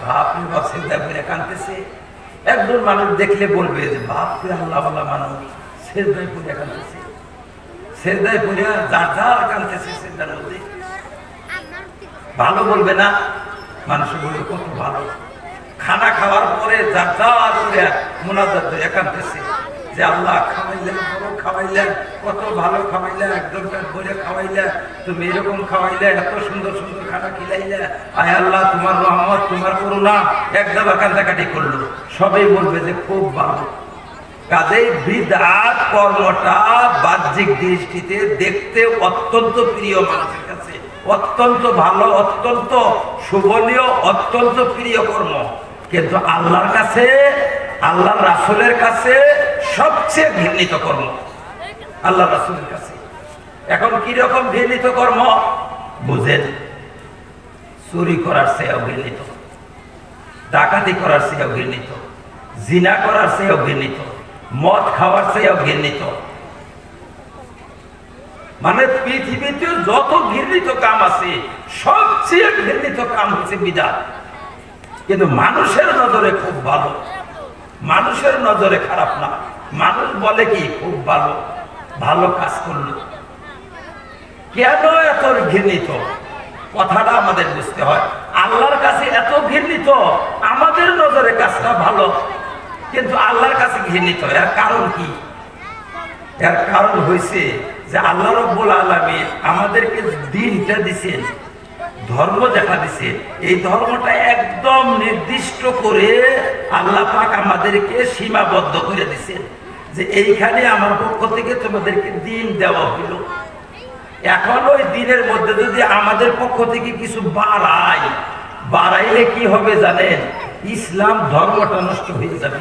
বাপরে বাপ সিজদায় পড়ে কাঁদতেছে। একজন মানুষ দেখলে বলবে যে বাপরে আল্লাহওয়ালা মানুষ সিজদায় পড়ে কাঁদতেছে, সিজদায় পড়ে যার কাঁদতেছে সিজদার মধ্যে, ভালো বলবে না? মানুষ বলবে কত ভালো। খানা খাওয়ার পরে যার করে মুনাজাত ধরে কাঁদতেছে যে আল্লাহ খাওয়াইলেন, বড় খাওয়াইলেন, কত ভালো খাওয়াইলে, একদম পেট ভরে খাওয়াইলে, তুমি এরকম খাওয়াইলে, এত সুন্দর সুন্দর খানা খিলাইলে, আয় আল্লাহ তোমার রহমত, তোমার করুণা, একদম কান্দাকাটি করলো। সবাই বলবে যে খুব ভালো, কাজেই বিদআত কর্মটা বাহ্যিক দৃষ্টিতে দেখতে অত্যন্ত প্রিয় মানুষের কাছে, অত্যন্ত ভালো, অত্যন্ত শোভনীয়, অত্যন্ত প্রিয় কর্ম, কিন্তু আল্লাহর কাছে, আল্লাহ রাসূলের কাছে সবচেয়ে ঘৃণিত কর্ম আল্লাহ রাসূলের কাছে। এখন কি রকম ঘৃণিত কর্ম বুঝেন? চুরি করার চেয়েও ঘৃণিত, ডাকাতি করার চেয়েও ঘৃণিত, জিনা করার চেয়েও ঘৃণিত, মদ খাওয়ার চেয়েও ঘৃণিত। মানে পৃথিবীতে যত ঘৃণিত কাম আছে সবচেয়ে ঘৃণিত কাম হচ্ছে বিদআত। কিন্তু মানুষের নজরে খুব ভালো, মানুষের নজরে খারাপ না। মানুষ বলে কি খুব ভালো, ভালো কাজ করলো। কেন এত ঘৃণিত কথাটা আমাদের বুঝতে হয়। আল্লাহর কাছে এত ঘৃণিত, আমাদের নজরে কাজটা ভালো কিন্তু আল্লাহর কাছে ঘৃণিত। এর কারণ কি? এর কারণ হয়েছে যে আল্লাহ রাব্বুল আলামিন আমাদেরকে দ্বীনটা দিয়েছেন, ধর্ম যেটা দিয়েছেন, এই ধর্মটা একদম নির্দিষ্ট করে আল্লাহ পাক আমাদেরকে সীমাবদ্ধ করে দিয়েছেন যে এইখানে আমার পক্ষ থেকে তোমাদেরকে দ্বীন দেওয়া হলো। এখন ওই দ্বীনের মধ্যে যদি আমাদের পক্ষ থেকে কিছু বাড়াইলে কি হবে জানেন? ইসলাম ধর্মটা নষ্ট হয়ে যাবে।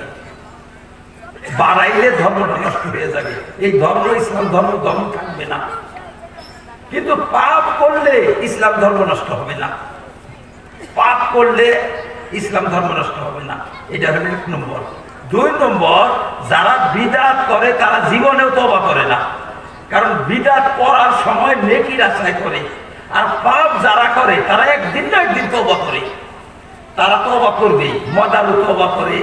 বাড়াইলে ধর্মটা নষ্ট হয়ে যাবে, এই ধর্ম ইসলাম ধর্ম থাকবে না। কিন্তু পাপ করলে ইসলাম ধর্ম নষ্ট হবে না, পাপ করলে ইসলাম ধর্ম নষ্ট হবে না। এটা হলো 1 নম্বর। 2 নম্বর, যারা বিদআত করে তারা জীবনেও তওবা করে না, কারণ বিদআত করার সময় নেকির আশায় করে। আর পাপ যারা করে তারা একদিন না একদিন তওবা করে, তারা তওবা করবে। মদারু তওবা করে,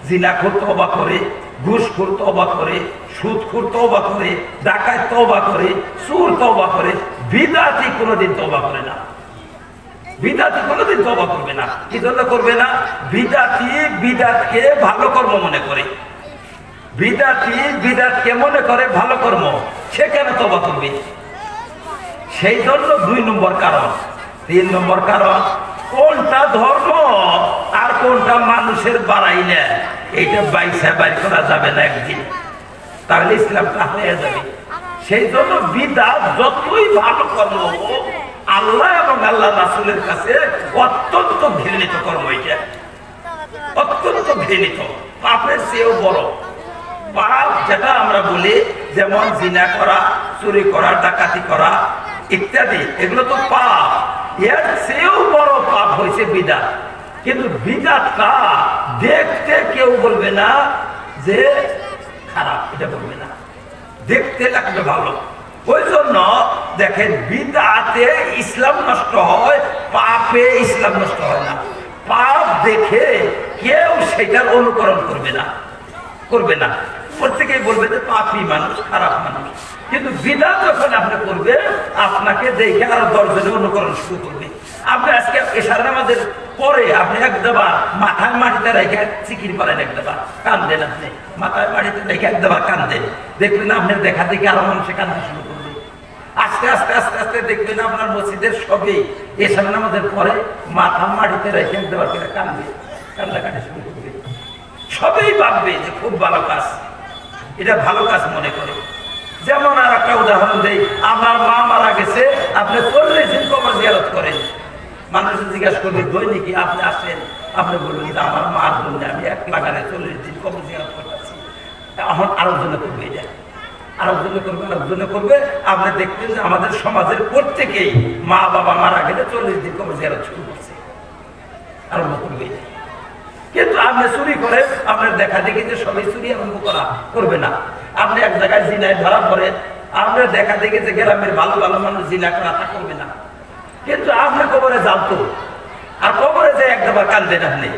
জিনাখোর তওবা করে, ঘুষখোর তওবা করে, সুদখোর তওবা করে, ডাকাত তওবা করে, চোর তওবা করে। বিদআতি কোনোদিন তওবা করে না, বিদআতি কোনোদিন তওবা করবে না। কি জন্য করবে না? বিদআতি বিদআতকে ভালো কর্ম মনে করে, বিদআতি বিদআতকে মনে করে ভালো কর্ম, সে কেন তওবা করবে? সেই জন্য 2 নম্বর কারণ। 3 নম্বর কারণ, কোনটা ধর্ম আর কোনটা মানুষের বাড়াইলে এইটা বাইসা বাইর করা যাবে না একদিন, তাহলে ইসলামটা হয়ে যাবে। সেই জন্য বিদআত যতই ভালো কর্ম হোক, আল্লাহ এবং আল্লাহ রাসূলের কাছে অত্যন্ত ঘৃণিত কর্ম। এটা অত্যন্ত ঘৃণিত, পাপের চেয়েও বড়। পাপ যেটা আমরা বলি, যেমন জিনা করা, চুরি করা, ডাকাতি করা ইত্যাদি, এগুলো তো পাপ। এর চেয়েও বড় পাপ হয়েছে বিদআত। কিন্তু বিদআতটা দেখতে কেউ বলবে না যে খারাপ, এটা বলবে না, দেখতে লাগবে ভালো। ওই জন্য দেখেন, বিদআতে ইসলাম নষ্ট হয়, পাপে ইসলাম নষ্ট হয় না। পাপ দেখে কেউ সেটার অনুকরণ করবে না, করবে না। প্রত্যেকেই বলবে যে পাপী মানুষ, খারাপ মানুষ। কিন্তু বিদআত যখন আপনি করবে, আপনাকে দেখে আরো 10 জনে অনুকরণ শুরু করবে। আপনি আজকে এশার নামাজের পরে আপনি একবার মাথায় মাটিতে রেখে চিকির করেন, একবার কান্দেন, আপনি মাথায় মাটিতে রেখে একবার কান্দেন, দেখবেন আপনার দেখা দেখে আরো মানুষে কান্দা শুরু করবে। আস্তে আস্তে আস্তে আস্তে দেখবেন আপনার মসজিদের সবই এশার নামাজের পরে মাথা মাটিতে রেখে একবার করে কান্দে, কান্দাকাটি শুরু করবে। সবই ভাববে যে খুব ভালো কাজ, এটা ভালো কাজ মনে করে। যেমন আর একটা উদাহরণ দেই, আমার মা মারা গেছে, আপনি 40 দিন কবর জিয়ারত করেন। মানুষের জিজ্ঞাসা করবে দৈনিকই আপনি আসেন, আপনি বলবেন যে আমার মার জন্য আমি 1 লাগারে 40 দিন কবর জিয়ারত করতেছি। এখন আরো জনে করবে, এটা আরো জনে করবে, আরো জনে করবে। আপনি দেখবেন যে আমাদের সমাজের প্রত্যেকেই মা বাবা মারা গেলে 40 দিন কবর জিয়ারত শুরু করছে, আরম্ভ করবে। কিন্তু আপনি চুরি করে আপনার দেখা দেখি যে সবাই চুরি আরম্ভ করা করবে না। আপনি এক জায়গায় জিনায় ধরা পড়েন, আপনার দেখা দেখি যে গ্রামের ভালো ভালো মানুষ জিনা করা তা করবে না। কিন্তু আপনি কবরে জানতো, আর কবরে যে একবার কান্দেন, আপনি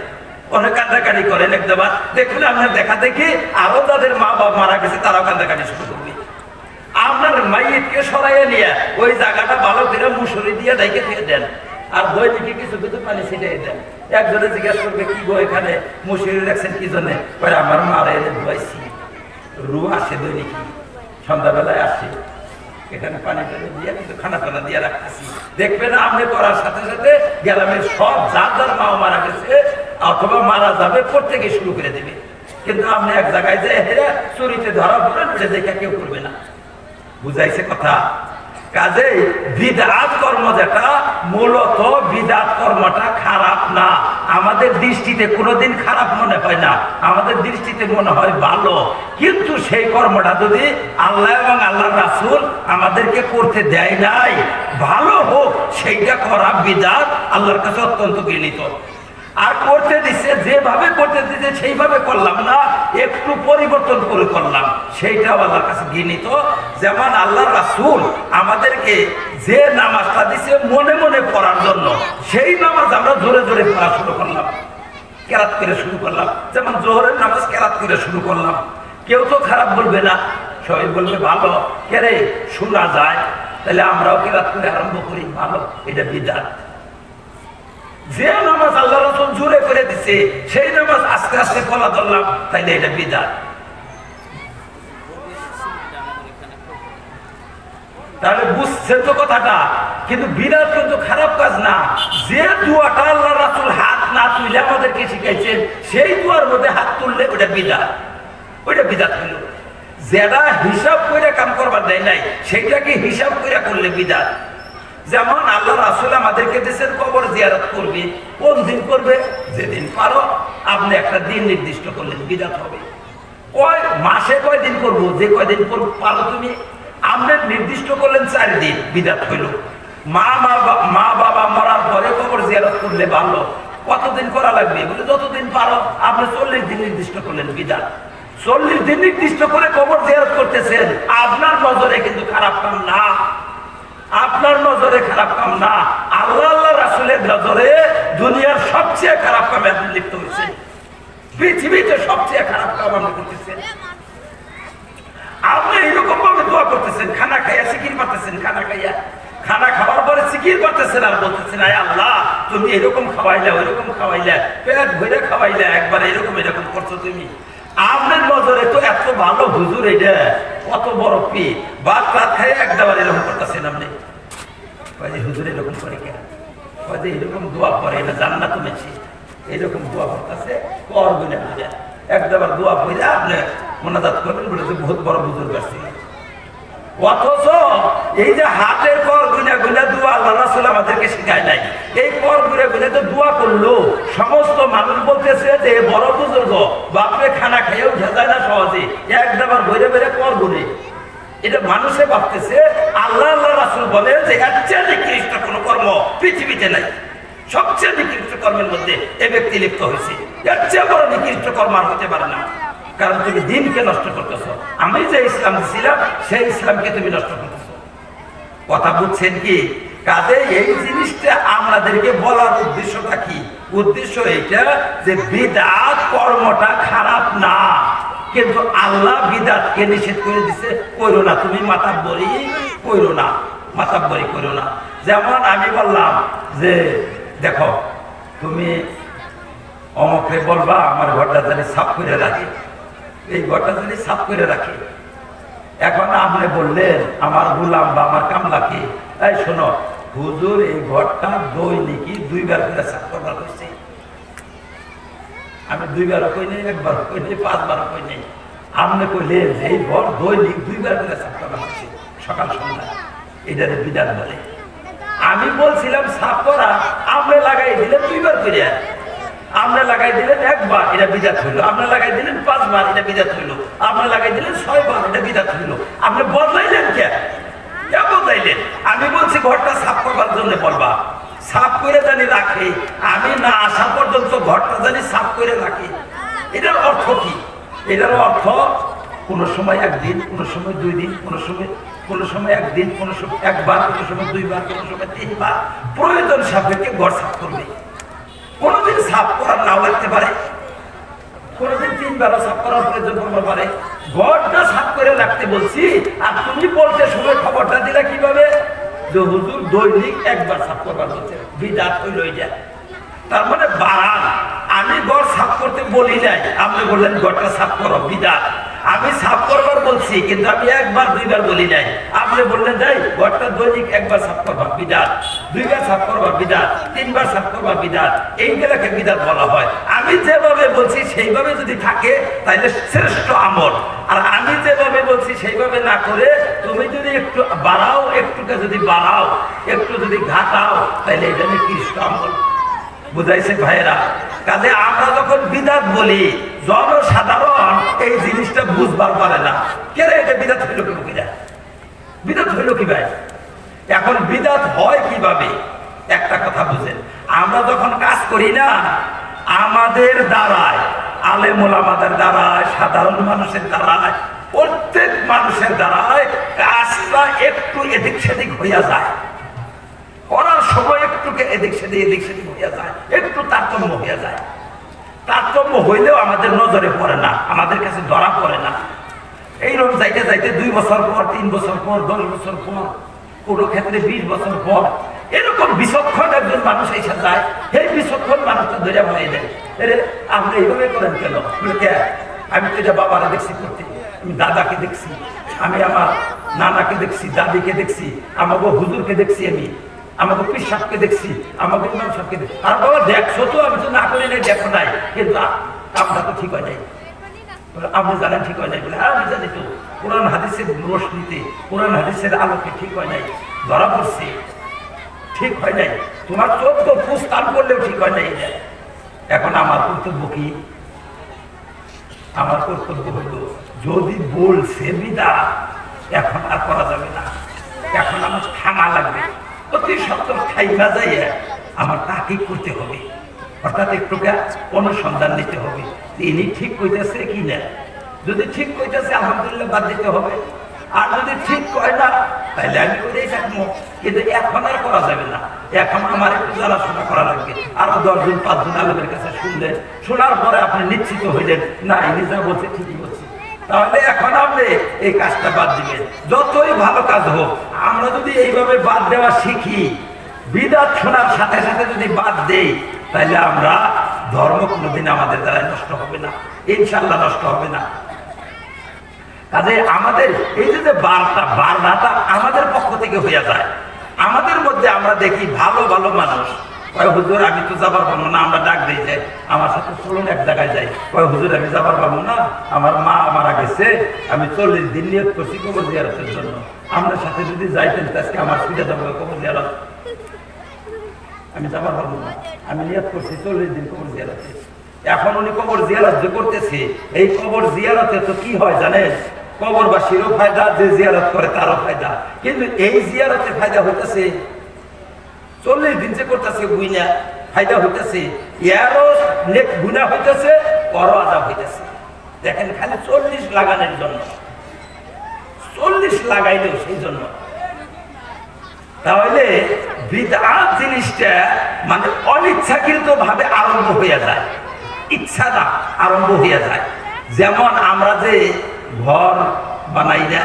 অনেক কান্দাকাটি করেন, একবার দেখুন আপনার দেখা দেখি আরো যাদের মা বাবা মারা গেছে তারাও কান্দাকাটি শুরু করবে। আপনার মাইয়িতকে সরাইয়া নিয়ে ওই জায়গাটা ভালো করে মুসুরি দিয়ে ঢেকে দিয়ে দেন, আর দৈনিকে কিছু কিছু পানি ছিটিয়ে দেন। একজনে জিজ্ঞাসা করবে কি গো এখানে মুসুরি রাখছেন কি জন্য? আমার মারা এনে ধুয়াইছি, রু আসে দৈনিকি, সন্ধ্যাবেলায় আসে, এখানে পানি টানি দিয়ে কিন্তু খানা টানা দিয়ে রাখতেছি। দেখবেন আপনি করার সাথে সাথে গ্রামের সব যার যার মা মারা গেছে অথবা মারা যাবে প্রত্যেকে শুরু করে দেবে, কিন্তু আপনি এক জায়গায় যে হেরে চুরিতে ধরা পড়েন, ওটা দেখে কেউ করবে না। বুঝাইছে কথা? কাজেই বিদআত কর্ম যেটা, মূলত বিদআত কর্মটা খারাপ না, আমাদের দৃষ্টিতে কোনোদিন খারাপ মনে হয় না, আমাদের দৃষ্টিতে মনে হয় ভালো। কিন্তু সেই কর্মটা যদি আল্লাহ এবং আল্লাহর রাসূল আমাদেরকে করতে দেয় নাই, ভালো হোক সেইটা করা বিদআত আল্লাহর কাছে অত্যন্ত ঘৃণিত। আর করতে দিচ্ছে, যেভাবে করতে দিচ্ছে সেইভাবে করলাম না, একটু পরিবর্তন করে করলাম, সেইটাও আল্লাহর কাছে ঘৃণিত। যেমন আল্লাহর রাসূল আমাদেরকে যে নামাজটা দিচ্ছে মনে মনে পড়ার জন্য, সেই নামাজ আমরা জোরে জোরে পড়া শুরু করলাম, কেরাত করে শুরু করলাম। যেমন জোহরের নামাজ কেরাত করে শুরু করলাম, কেউ তো খারাপ বলবে না, সবাই বলবে ভালো, কেরে শোনা যায়, তাহলে আমরাও কেরাত করে আরম্ভ করি, ভালো, এটা বিদআত। যে নামাজ আল্লাহ রাসূল জোরে করে দিচ্ছে সেই নামাজ আস্তে আস্তে পড়া ধরলাম, তাইলে এটা বিদআত। তাহলে বুঝছেন তো কথাটা? কিন্তু বিদআত কিন্তু খারাপ কাজ না। যে দোয়াটা আল্লাহ রাসূল হাত না তুলে আমাদেরকে শিখাইছেন, সেই দোয়ার মধ্যে হাত তুললে ওটা বিদআত, ওইটা বিদআত হলো। যেটা হিসাব করে কাম করবার দেয় নাই, সেইটাকে হিসাব করে করলে বিদআত। যেমন আল্লাহ রাসূল আমাদেরকে দেশের কবর জিয়ারত করবে, কোন দিন করবে? যেদিন পারো। আপনি একটা দিন নির্দিষ্ট করলেন, বিদআত হবে। কয় মাসে কয় দিন করবো? যে কয়দিন পারো তুমি। আপনি নির্দিষ্ট করলেন 4 দিন, বিদআত হইল। মা বাবা মরার পরে কবর জিয়ারত করলে ভালো, কতদিন করা লাগবে? বলে যতদিন পারো। আপনি 40 দিন নির্দিষ্ট করলেন, বিদআত। 40 দিন নির্দিষ্ট করে কবর জিয়ারত করতেছেন, আপনার নজরে কিন্তু খারাপ কাম না, আপনার নজরে খারাপ কাম না। আল্লাহ আল্লাহ রাসূলের নজরে দুনিয়ার সবচেয়ে খারাপ কামে আপনি লিপ্ত হয়েছেন, পৃথিবীতে সবচেয়ে খারাপ কাম আপনি করতেছেন। আপনি এইরকম ভাবে দোয়া করতেছেন, খানা খাইয়া সিকির পারতেছেন, খানা খাওয়ার পরে সিকির পারতেছেন, আর বলতেছেন আয় আল্লাহ তুমি এরকম খাওয়াইলে, ওইরকম খাওয়াইলে, পেট ভরে খাওয়াইলে, একবার এরকম এরকম করছো তুমি। আপনার নজরে তো এত ভালো হুজুর, এটা কত বড় পি ভাত রাত খাই একবার এরকম করতেছেন আপনি। হুজুর এরকম করে কেন? এরকম দোয়া করে না, জান্নাত মেছি, এরকম দোয়া করতেছে কর গুনে বুঝে একবার দোয়া পড়ে আপনি মোনাজাত করবেন, বলে যে বহুত বড় হুজুর কাছে। অথচ এই যে হাতের কর গুনে গুনে দোয়া আল্লাহ রাসূল আমাদেরকে শেখায় নাই। এই কর গুনে গুনে তো দোয়া করলো, সমস্ত মানুষ বলতেছে যে বড় বুজুর্গ বাপরে খানা খাইয়েও যায় না সহজে, একবার বইরে বেড়ে কর গুনে। এটা মানুষে ভাবতেছে। আল্লাহ আল্লাহ রাসূল বলেন যে এর চেয়ে নিকৃষ্ট কোনো কর্ম পৃথিবীতে নাই, সবচেয়ে নিকৃষ্ট কর্মের মধ্যে এ ব্যক্তি লিপ্ত হয়েছে, এর চেয়ে বড় নিকৃষ্ট কর্ম আর হতে পারে না। কারণ তুমি দিনকে নষ্ট করতেছ, আমি যে ইসলাম দিছিলাম সেই ইসলামকে তুমি নষ্ট করতেছ। কথা বুঝছেন কি? কাজে এই জিনিসটা আমাদেরকে বলার উদ্দেশ্যটা কি? উদ্দেশ্য এইটা যে বিদআত কর্মটা খারাপ না, কিন্তু আল্লাহ বিদআতকে নিষেধ করে দিছে, কইরো না, তুমি মাতাব্বরি কইরো না, মাতাব্বরি কইরো না। যেমন আমি বললাম যে দেখো তুমি অমুকরে বলবা আমার ঘরটা জানি সাফ করে রাখে, এই ঘরটা জানি সাফ করে রাখে। এখন আপনি বললেন আমার গোলাম বা আমার কামলাকে, এই শোনো হুজুর এই ঘরটা দৈনিকই 2 বার করে সাফ করবার হয়েছে। আমি 2 বারও কই নেই, 1 বার কই নেই, 5 বারও কই নেই। আপনি কইলেন যে এই ঘর দৈনিক 2 বার করে সাফ করা হচ্ছে, সকাল সন্ধ্যা, এটারে বিদআত বলে। আমি বলছিলাম সাফ করা, আপনি লাগাই দিলেন 2 বার করে, আপনি লাগাই দিলেন 1 বার, এটা বিদআত হইল। আপনি লাগাই দিলেন 5 বার, এটা বিদআত হইল। আপনি লাগাই দিলেন 6 বার, এটা বিদআত হইল। আপনি বদলাইলেন কে বদলাইলেন? আমি বলছি ঘরটা সাফ করবার জন্য বলবা, সাফ করে জানি রাখে, আমি না আসা পর্যন্ত ঘরটা জানি সাফ করে রাখে। এটার অর্থ কি? এটার অর্থ কোনো সময় 1 দিন, কোনো সময় 2 দিন, কোনো সময় 1 দিন, কোনো সময় 1 বার, কোনো সময় 2 বার, কোনো সময় 3 বার প্রয়োজন সাপেক্ষে ঘর সাফ করবে। কোনোদিন সাফ করার নাও লাগতে পারে, কোনোদিন 3 বারও সাফ করার প্রয়োজন করতে পারে। ঘরটা সাফ করে রাখতে বলছি, আর তুমি বলতে সময় খবরটা দিলে কিভাবে যে হুজুর দৈনিক 1 বার সাফ করবার হচ্ছে, বিদআত হইল এটা। তার মানে বাড়ান, আমি ঘর সাফ করতে বলি নাই, আপনি বললেন ঘরটা সাফ করো, বিদআত। আমি সাফ করবার বলছি, কিন্তু আমি একবার দুইবার বলি নাই। আপনি বললেন যাই ঘরটা দৈনিক একবার সাফ করবা বিদাত, দুইবার সাফ করবা বিদাত, তিনবার সাফ করবা বিদাত, এইগুলাকে বিদাত বলা হয়। আমি যেভাবে বলছি সেইভাবে যদি থাকে তাহলে শ্রেষ্ঠ আমল, আর আমি যেভাবে বলছি সেইভাবে না করে তুমি যদি একটু বাড়াও, একটুকে যদি বাড়াও, একটু যদি ঘাটাও, তাহলে এটা নিকৃষ্ট আমল। বুঝাইছে ভাইয়েরা? কাজে আমরা যখন বিদাত বলি, জনসাধারণ এই জিনিসটা বুঝবার পারে না। কেন এটা বিদাত হইল কি? বিদাত হইল কি ভাই? এখন বিদাত হয় কিভাবে? একটা কথা বুঝেন, আমরা যখন কাজ করি না, আমাদের দ্বারায়, আলেম ওলামাদের দ্বারায়, সাধারণ মানুষের দ্বারায়, প্রত্যেক মানুষের দ্বারায় কাজটা একটু এদিক সেদিক হইয়া যায়। করার সময় একটুকে এদিক সেদিক হইয়া যায়, একটু তারতম্য হইয়া যায়। তারতম্য হইলেও আমাদের নজরে পড়ে না, আমাদের কাছে ধরা পড়ে না। এইরকম যাইতে যাইতে 2 বছর পর, 3 বছর পর, 10 বছর পর, কোনো ক্ষেত্রে 20 বছর পর, এরকম বিচক্ষণ একজন মানুষ এসে যায়। এই বিচক্ষণ মানুষটা ধরে বলে দেয়, আপনি এইভাবে করেন কেন? আমি তো এটা বাবারা দেখছি করতে, আমি দাদাকে দেখছি, আমি আমার নানাকে দেখছি, দাদিকে দেখছি, আমাকে হুজুরকে দেখছি, আমি আমাকে পীর সাহেবকে দেখছি, আমাকে ইমাম সাহেবকে দেখছি। আর বাবা দেখছো তো? আমি তো না করি নাই, দেখো নাই, কিন্তু আমরা তো ঠিক হয় নাই। আপনি জানেন ঠিক হয় নাই? বলে হ্যাঁ আমি জানি তো, কোরআন হাদিসের রোশনিতে, কোরআন হাদিসের আলোকে ঠিক হয় নাই, ধরা পড়ছে ঠিক হয় নাই। তোমার 14 ফুস কাম করলেও ঠিক হয় নাই। এখন আমার কর্তব্য কি? আমার কর্তব্য হইল, যদি বলছে বিদাত, এখন আর করা যাবে না, এখন আমার থামা লাগবে, অতি সত্তর খাইবা যাইয়া আমার তাকে করতে হবে, অর্থাৎ একটু অনুসন্ধান নিতে হবে ইনি ঠিক কইতেছে কি না। যদি ঠিক কইতেছে আলহামদুলিল্লাহ বাদ দিতে হবে, আর যদি ঠিক কয় না তাহলে আমি ওইটাই থাকবো। কিন্তু এখন আর করা যাবে না, এখন আমার একটু জানাশোনা করা লাগবে। আরো 10 জন 5 জন আলেমের কাছে শুনলেন, শোনার পরে আপনি নিশ্চিত হইলেন না ইনি যা বলছে ঠিকই বলছে, তাহলে এখন আপনি এই কাজটা বাদ দিবেন। যতই ভালো কাজ হোক, আমরা যদি এইভাবে বাদ দেওয়া শিখি, বিদাত শোনার সাথে সাথে যদি বাদ দেই, তাহলে আমরা ধর্ম কোনোদিন আমাদের দ্বারা নষ্ট হবে না, ইনশাল্লাহ নষ্ট হবে না। কাজে আমাদের এই যে বার্তাটা আমাদের পক্ষ থেকে হইয়া যায়। আমাদের মধ্যে আমরা দেখি ভালো ভালো মানুষ কয় হুজুর আমি তো যাবার পাবো না, আমরা ডাক দিই যে আমার সাথে চলুন এক জায়গায় যাই, কয় হুজুর আমি যাবার পাবো না, আমার মা মারা গেছে, আমি 40 দিন নিয়ত করছি কবর জিয়ারতের জন্য, আমরা সাথে যদি যাইতেন আজকে আমার সুবিধা যাবো কবর জিয়ারত, আমি যাবার পাবো না, আমি নিয়ত করছি 40 দিন কবর জিয়ারতে। এখন উনি কবর জিয়ারত যে করতেছে, এই কবর জিয়ারতে তো কি হয় জানেন? কবরবাসীরও ফায়দা, যে জিয়ারত করে তারও ফায়দা। কিন্তু এই জিয়ারতে ফায়দা হইতেছে 40 দিন যে করতেছে গুইনা ফায়দা হইতেছে, এরও নেক গুনাহ হইতেছে, করও আযাব হইতেছে। দেখেন খালি 40 লাগানোর জন্য, 40 লাগাইলেও সেই জন্য। তাহলে বিদআত জিনিসটা মানে অনিচ্ছাকৃত ভাবে আরম্ভ হইয়া যায়, ইচ্ছা না আরম্ভ হইয়া যায়। যেমন আমরা যে ঘর বানাই না,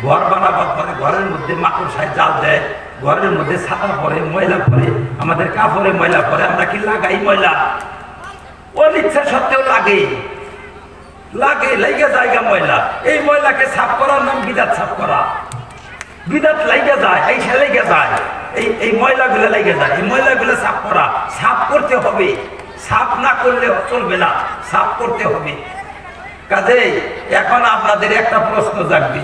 ঘর বানাবার পরে ঘরের মধ্যে মাকড়সায় জাল দেয়, ঘরের মধ্যে ছাতা পরে, ময়লা পরে, আমাদের কাপড়ে ময়লা পরে, আমরা কি লাগাই ময়লা? অনিচ্ছা সত্ত্বেও লাগে, লাইগা জায়গা ময়লা। এই ময়লাকে সাফ করার নাম বিদাত সাফ করা। বিদাত লাইগা যায়, এই সে লাইগা যায়, এই ময়লাগুলো লাইগা যায়, এই ময়লাগুলো সাফ করা। সাফ করতে হবে, সাফ না করলে চলবে না, সাফ করতে হবে। কাজেই এখন আপনাদের একটা প্রশ্ন জাগবে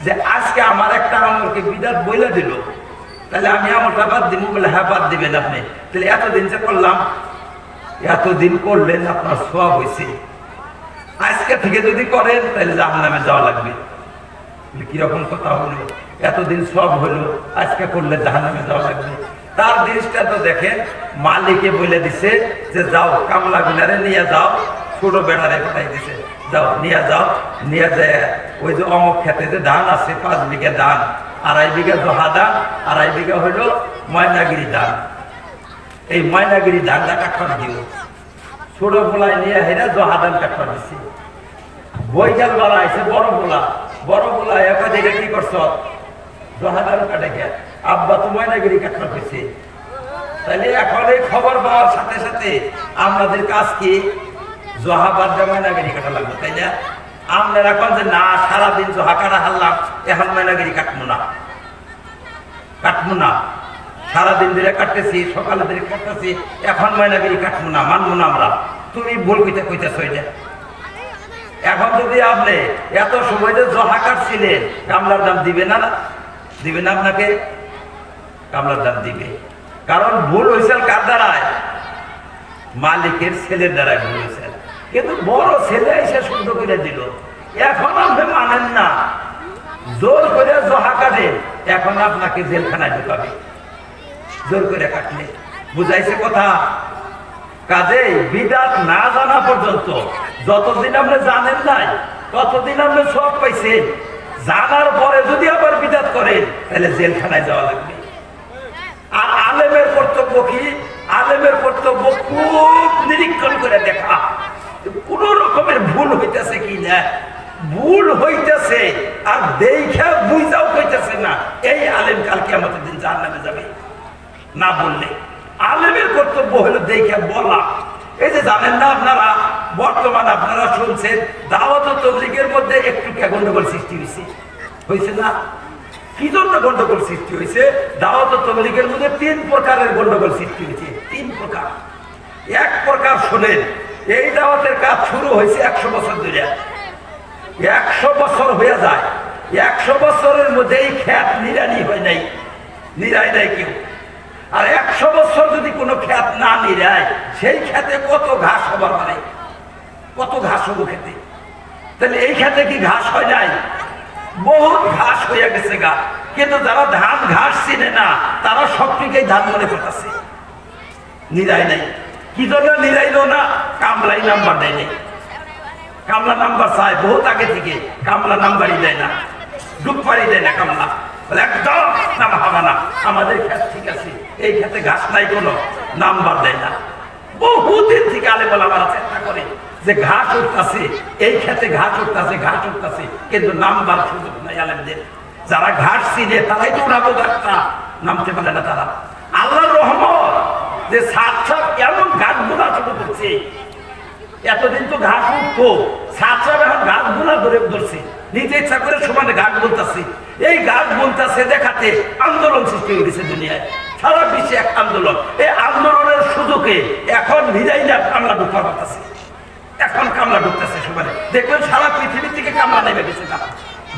যে আজকে আমার একটা আমলকে বিদাত বইলা দিল, তাহলে আমি আমলটা বাদ দিব? বলে হ্যাঁ বাদ দিবেন আপনি। তাহলে এতদিন যে করলাম, এতদিন করলেন আপনার সওয়াব হয়েছে, আজকে থেকে যদি করেন তাহলে জাহান্নামে যাওয়া লাগবে। কিরকম কথা হলো? এতদিন সওয়াব হলো, আজকে করলে জাহান্নামে যাওয়া লাগবে। তার জিনিসটা তো দেখেন, মালিকে বলে দিছে যে যাও কামলা গুলারে নিয়ে যাও, ছোট বেড়ারে পাঠাই দিছে, যাও নিয়ে যাও, নিয়ে যায় ওই যে অমক খেতে যে ধান আছে 5 বিঘা ধান, 2.5 বিঘা জহা ধান, 2.5 বিঘা হইল ময়নাগিরি ধান। এই ময়নাগিরি ধানটা কাটবার দিও, ছোট পোলায় নিয়ে হেরা জহা ধান কাটবার দিচ্ছে। বৈকাল বেলা আছে বড় পোলা এখন এটা কি করছ? জহা ধান কাটে গে, আব্বা তো ময়নাগিরি কাটবার হয়েছে। তাহলে এখন এই খবর পাওয়ার সাথে সাথে আমাদের কাজ কি? জহা বাদ দিয়ে ময়নাগিরি কাটা লাগবে, তাই না? আপনারা এখন যে না সারাদিন জহাকারা হারলাম এখন ময়নাগিরি কাটবো না সারাদিন ধরে কাটতেছি সকালে ধরে কাটতেছি এখন ময়নাগিরি কাটবো না মানবো না আমরা। তুমি ভুল কইতেছ এটা। এখন যদি আপনি এত সময় যে জহা কাটছিলেন কামলার দাম দিবে না আপনাকে? কামলার দাম দিবে, কারণ ভুল হয়েছে কার দ্বারায়? মালিকের ছেলের দ্বারায় ভুল হয়েছে। কিন্তু বড় ছেলে এসে শুদ্ধ করে দিল, এখন আপনি মানেন না, জোর করে জহা কাটে, এখন আপনাকে জেলখানায় ঢুকাবে জোর করে কাটলে। বুঝাইছে কথা? কাজে বিদাত না জানা পর্যন্ত যতদিন আপনি জানেন নাই ততদিন আপনি সব পাইছেন। জানার পরে যদি আবার বিদাত করেন তাহলে জেলখানায় যাওয়া লাগবে। আর আলেমের কর্তব্য কি? আলেমের কর্তব্য খুব নিরীক্ষণ করে দেখা কোন রকমের ভুল হইতেছে কি না। ভুল হইতেছে আর দেখা বুঝাও হইতেছে না, এই আলেম কালকে আমাদের দিন জাহান্নামে যাবে না বললে। আলেমের কর্তব্য হলো দেখে বলা। এই যে জানেন না আপনারা, বর্তমান আপনারা শুনছেন দাওয়াত ও তাবলীগের মধ্যে একটু গন্ডগোল সৃষ্টি হয়েছে না? কি জন্য গন্ডগোল সৃষ্টি হয়েছে? দাওয়াত ও তাবলীগের মধ্যে 3 প্রকারের গন্ডগোল সৃষ্টি হয়েছে। 3 প্রকার। এক প্রকার শোনেন, এই দাওয়াতের কাজ শুরু হয়েছে 100 বছর ধরে। 100 বছর হয়ে যায়, 100 বছরের মধ্যে এই খ্যাত নিরানি হয় নাই, নিরায় নাই কেউ। আর 100 বছর যদি কোনো খ্যাত না নিরায়, সেই খ্যাতে কত ঘাস হবার পারে, কত ঘাস হবো খেতে। তাহলে এই খ্যাতে কি ঘাস হয় নাই? বহুত ঘাস হয়ে গেছে গা। কিন্তু যারা ধান ঘাস চিনে না তারা সবটিকেই ধান মনে করতেছে, নিরায় নাই। কি জন্য নিরাইল না? কামলাই নাম্বার দেয় নাই। কামলা নাম্বার চায় বহুত আগে থেকে, কামলা নাম্বারই দেয় না, ডুবপারি দেয় না কামলা। একদম নাম হবে না, আমাদের ক্ষেত ঠিক আছে, এই ক্ষেতে ঘাস নাই, কোনো নাম্বার দেয় না। বহুদিন থেকে আলে বলা আমরা চেষ্টা করে যে ঘাস উঠতেছে, এই ক্ষেতে ঘাস উঠতেছে, কিন্তু নাম্বার সুযোগ নাই আলেমদের। যারা ঘাস চিনে তারাই তো উড়াবো ঘাসটা, নামতে পারে না তারা। আল্লাহর রহমত যে সাত এমন ঘাস বোনা শুরু করছে। এতদিন তো ঘাস উঠতো, সাত এখন ঘাস বোনা ধরে ধরছে, নিজে ইচ্ছা করে সমানে ঘাস বলতেছে। এই ঘাস বলতেছে দেখাতে আন্দোলন সৃষ্টি হয়ে গেছে দুনিয়ায়, সারা বিশ্বে এক আন্দোলন। এই আন্দোলনের সুযোগে এখন ভিজাইনা কামলা ঢুকতে পারতেছে, এখন কামলা ঢুকতেছে সমানে। দেখবেন সারা পৃথিবী থেকে কামলা নেমে গেছে।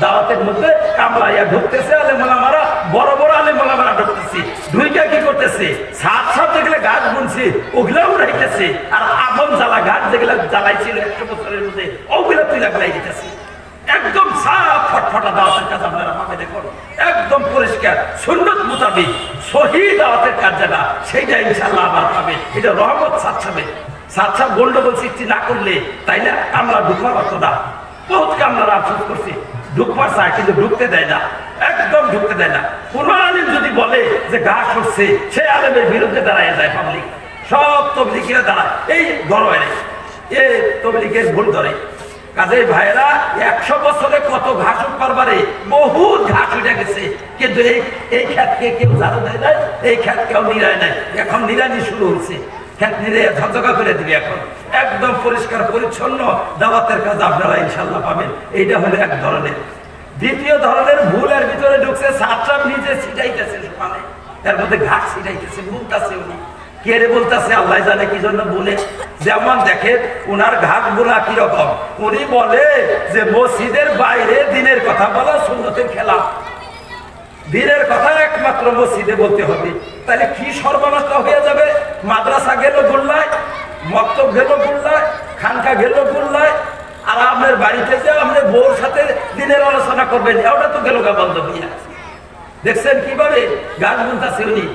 দাওয়াতের মধ্যে কামলা ঢুকতেছে, আলেমারা বড় বড় আলেমারা ঢুকতেছে। ঢুইকা কি করতেছে? সাত যেগুলো গাছ বুনছে ওগুলা উড়াইতেছে, আর আগুন জ্বালা গাছ যেগুলো জ্বালাইছিল 100 বছরের মধ্যে ওগুলা তুই লাগাই দিতেছে। একদম সাফ ফটফটা দাওয়াতের কাজ আপনারা পাবে। দেখুন একদম পরিষ্কার সুন্নত মোতাবিক সহি দাওয়াতের কাজ যেটা, সেইটা ইনশাআল্লাহ আবার পাবে। এটা রহমত সাত গন্ডগোল সৃষ্টি না করলে তাইলে কামলা ঢুকতে পারতো না। বহুত কামলারা আফসোস করছে, ঢুকবার চায় কিন্তু ঢুকতে দেয় না, একদম ঢুকতে দেয় না। কোন আলেম যদি বলে যে ঘাস হচ্ছে, সে আলেমের বিরুদ্ধে দাঁড়ায় যায় পাবলিক, সব তবলিগীরা দাঁড়ায়। এই ধরে এ তবলিগের ভুল ধরে। কাজে ভাইরা 100 বছরে কত ঘাস উঠবার পারে, বহুত ঘাস উঠে গেছে, কিন্তু এই খ্যাতকে কেউ ঝাড়ু দেয় নাই, এই খ্যাত কেউ নিরায় নাই। এখন নিরানি শুরু হয়েছে, খ্যাত নিরে ঝকঝকা করে দিবে। এখন একদম পরিষ্কার পরিচ্ছন্ন দাওয়াতের কাজ আপনারা ইনশাল্লাহ পাবেন। এইটা হলো এক ধরনের। দ্বিতীয় ধরনের ভুলের ভিতরে ঢুকছে, ছাত্র নিজে ছিটাইতেছে সমানে, এর মধ্যে ঘাস ছিটাইতেছে, বলতেছে উনি কে রে বলতেছে আল্লাহ জানে কি জন্য বলে। যেমন দেখেন ওনার ঘাট বোনা কিরকম, উনি বলে যে মসজিদের বাইরে দিনের কথা বলা সুন্নতের খেলা, দিনের কথা একমাত্র মসজিদে বলতে হবে। তাহলে কি সর্বনাশ হয়ে যাবে? মাদ্রাসা গেল গুল্লায়, মক্তব গেল গুল্লায়, খানকা গেল গুল্লায়, আর আপনার বাড়িতে যে আপনি বউর সাথে দিনের আলোচনা করবেন, ওটা তো গেল গা বন্ধ হইয়া। দেখছেন কিভাবে গাছ বুনতেছে উনি।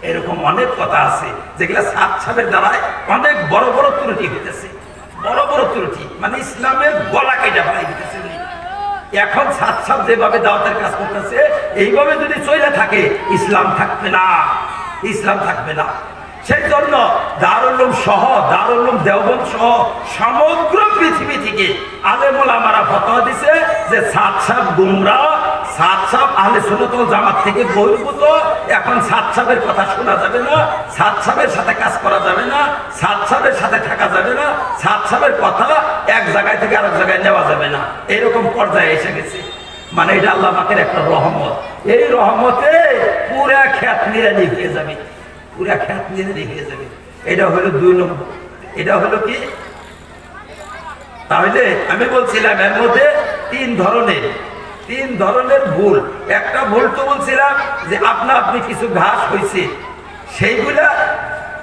এরকম অনেক কথা আছে যেগুলা সাহেবের দ্বারায় অনেক বড় বড় ত্রুটি হইতেছে, বড় বড় ত্রুটি, মানে ইসলামের গলা কেটে ফেলাই দিতেছে উনি। এখন সাহেব যেভাবে দাওয়াতের কাজ করতেছে, এইভাবে যদি চলে থাকে ইসলাম থাকবে না, ইসলাম থাকবে না। সেই জন্য দারুল উলুম সহ, দারুল উলুম দেওবন্দ সহ সমগ্র পৃথিবী থেকে আলেম ওলামারা ফতোয়া দিছে যে সাহেব গুমরাহ, সাত সাহেব আহলে সুন্নাত ওয়াল জামাত থেকে বহির্ভূত, এখন সাত সাহেবের কথা শোনা যাবে না, সাত সাহেবের সাথে কাজ করা যাবে না, সাত সাহেবের সাথে থাকা যাবে না, সাত সাহেবের কথা এক জায়গায় থেকে আরেক জায়গায় নেওয়া যাবে না, এরকম পর্যায়ে এসে গেছে। মানে এটা আল্লাহ পাকের একটা রহমত। এই রহমতে পুরা খ্যাত নিরানি হয়ে যাবে, পুরা খ্যাত নিরানি হয়ে যাবে। এটা হলো 2 নম্বর। এটা হলো কি, তাহলে আমি বলছিলাম এর মধ্যে 3 ধরনের ভুল। একটা ভুল তো বলছিলাম যে আপনি কিছু ঘাস হয়েছে, সেইগুলা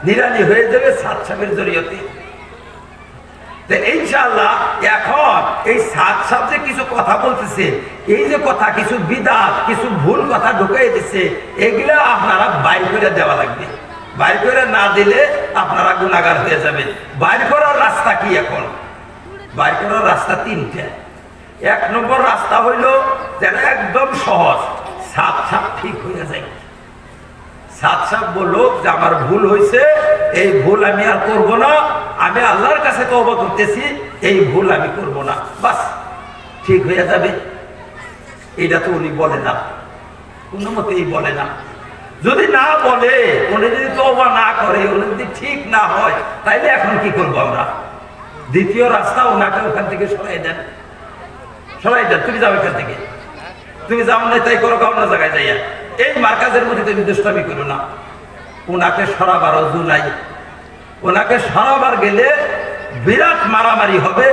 নিরানি হয়ে যাবে সাত সাহেবের জরিয়তে। ইনশাআল্লাহ এখন এই সাত সাহেব যে কিছু কথা বলতেছে, এই যে কথা কিছু বিদআত কিছু ভুল কথা ঢুকাই দিচ্ছে, এগুলা আপনারা বাইর করে দেওয়া লাগবে। বাইর করে না দিলে আপনারা গুনাহগার হয়ে যাবেন। বাইর করার রাস্তা কি? এখন বাইর করার রাস্তা 3টা। 1 নম্বর রাস্তা হইল যেটা একদম সহজ, সাত সাহেব ঠিক হয়ে যায়। সাত সাহেব বললো যে আমার ভুল হয়েছে, এই ভুল আমি আর করবো না, আমি আল্লাহর কাছে তওবা করতেছি, এই ভুল আমি করব না, বাস ঠিক হয়ে যাবে। এটা তো উনি বলে না, কোনো মতেই বলে না। যদি না বলে, উনি যদি তওবা না করে, উনি যদি ঠিক না হয়, তাইলে এখন কি করবো আমরা? দ্বিতীয় রাস্তা, ওনাকে ওখান থেকে সরাই দেন, সরাই দেন। তুমি যাও এখান থেকে, তুমি যাও না, তাই করো অন্য জায়গায় যাইয়া। এই মার্কাজের মধ্যে তুমি দুষ্টামি করো না। ওনাকে সরাবার অজু নাই। ওনাকে সরাবার গেলে বিরাট মারামারি হবে,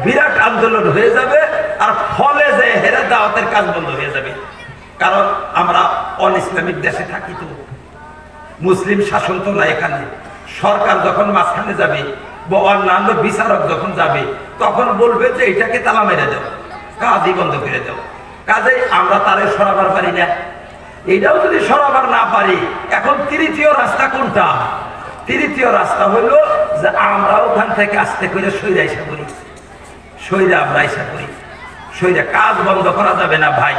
বিরাট আন্দোলন হয়ে যাবে, আর ফলে যে হেরে দাওয়াতের কাজ বন্ধ হয়ে যাবে। কারণ আমরা অন ইসলামিক দেশে থাকি, তো মুসলিম শাসন তো না এখানে। সরকার যখন মাঝখানে যাবে বা অন্যান্য বিচারক যখন যাবে, তখন বলবে যে এটাকে তালা মেরে দাও, কাজই বন্ধ করে দাও। কাজেই আমরা তারে সরাবার পারি না। এটাও যদি সরাবার না পারি, এখন তৃতীয় রাস্তা কোনটা? তৃতীয় রাস্তা হইল যে আমরা ওখান থেকে আস্তে করে সইরা আইসা করি, সইরা আমরা আইসা করি, সইরা। কাজ বন্ধ করা যাবে না ভাই,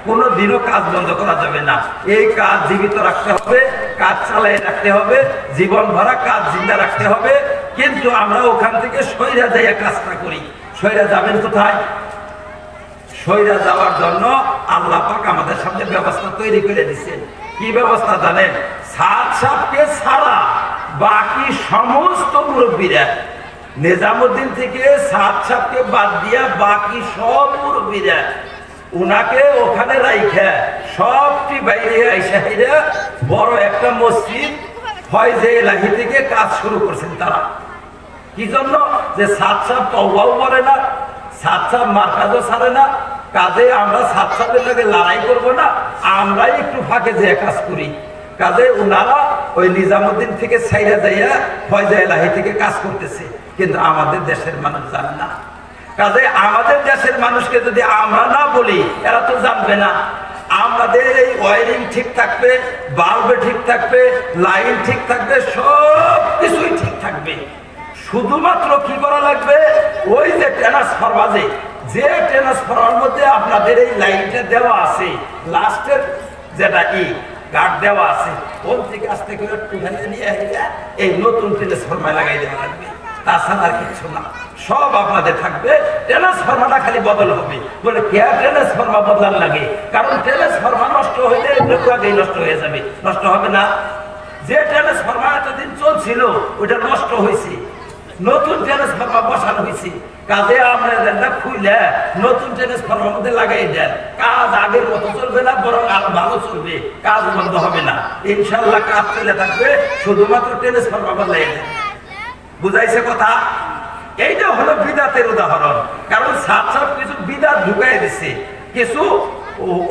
কোনোদিনও কাজ বন্ধ করা যাবে না। এই কাজ জীবিত রাখতে হবে, কাজ চালিয়ে রাখতে হবে, জীবন ভরা কাজ জিন্দা রাখতে হবে। কিন্তু আমরা ওখান থেকে সইরা যাইয়া কাজটা করি। সইরা যাবেন কোথায়? সইরা যাওয়ার জন্য আল্লাহ পাক আমাদের সামনে ব্যবস্থা তৈরি করে দিচ্ছেন। কি ব্যবস্থা জানেন? সাত সাহেবকে ছাড়া বাকি সমস্ত মুরব্বীরা, নিজামুদ্দিন থেকে সাত সাহেবকে বাদ দিয়া বাকি সব মুরব্বীরা উনাকে ওখানে রাইখা সবটি বাইরে আইসা বড় একটা মসজিদ ফয়জে ইলাহি থেকে কাজ শুরু করছেন তারা। কি জন্য? যে সাত সাহেব তওবাও করে না, সাত সাহেব মার্কাজও ছাড়ে না, কাজে আমরা সাত সাহেবের লাগে লড়াই করবো না, আমরাই একটু ফাঁকে যে কাজ করি। কাজে ওনারা ওই নিজামুদ্দিন থেকে ছাইরা যাইয়া ফয়জা ইলাহি থেকে কাজ করতেছে, কিন্তু আমাদের দেশের মানুষ জানে না। কাজে আমাদের দেশের মানুষকে যদি আমরা না বলি, এরা তো জানবে না। আমাদের এই ওয়ারিং ঠিক থাকবে, বাল্ব ঠিক থাকবে, লাইন ঠিক থাকবে, সব কিছুই ঠিক থাকবে। শুধুমাত্র কি করা লাগবে? ওই যে ট্রান্সফরমার, যে ট্রান্সফরমার মধ্যে আপনাদের এই লাইনটা দেওয়া আছে, লাস্টের যেটা গার্ড দেওয়া আছে, ওর থেকে আস্তে করে উঠাইয়া নিয়ে এই নতুন ট্রান্সফরমার লাগাই দেওয়া লাগবে। তাছাড়া আর কিছু না, সব আপনাদের থাকবে। ট্রান্সফরমারটা খালি বদল হবে। বলে কে ট্রান্সফরমার বদলার লাগে? কারণ ট্রান্সফরমার নষ্ট হইলে একটু আগেই নষ্ট হয়ে যাবে, নষ্ট হবে না। যে ট্রান্সফরমার এতদিন চলছিল ওইটা নষ্ট হয়েছে, নতুন ট্রান্সফরমার বসানো হয়েছে। কাজে আপনাদের খুইলে নতুন ট্রান্সফরমার মধ্যে লাগাই দেন, কাজ আগের মতো চলবে না, বরং আরো ভালো চলবে, কাজ বন্ধ হবে না। ইনশাল্লাহ কাজ চলে থাকবে, শুধুমাত্র ট্রান্সফরমার বদলাই দেন। বুঝাইছে কথা? এইটা হলো বিদাতের উদাহরণ। কারণ সাত সাহেব কিছু বিদাত ঢুকাই দিচ্ছে, কিছু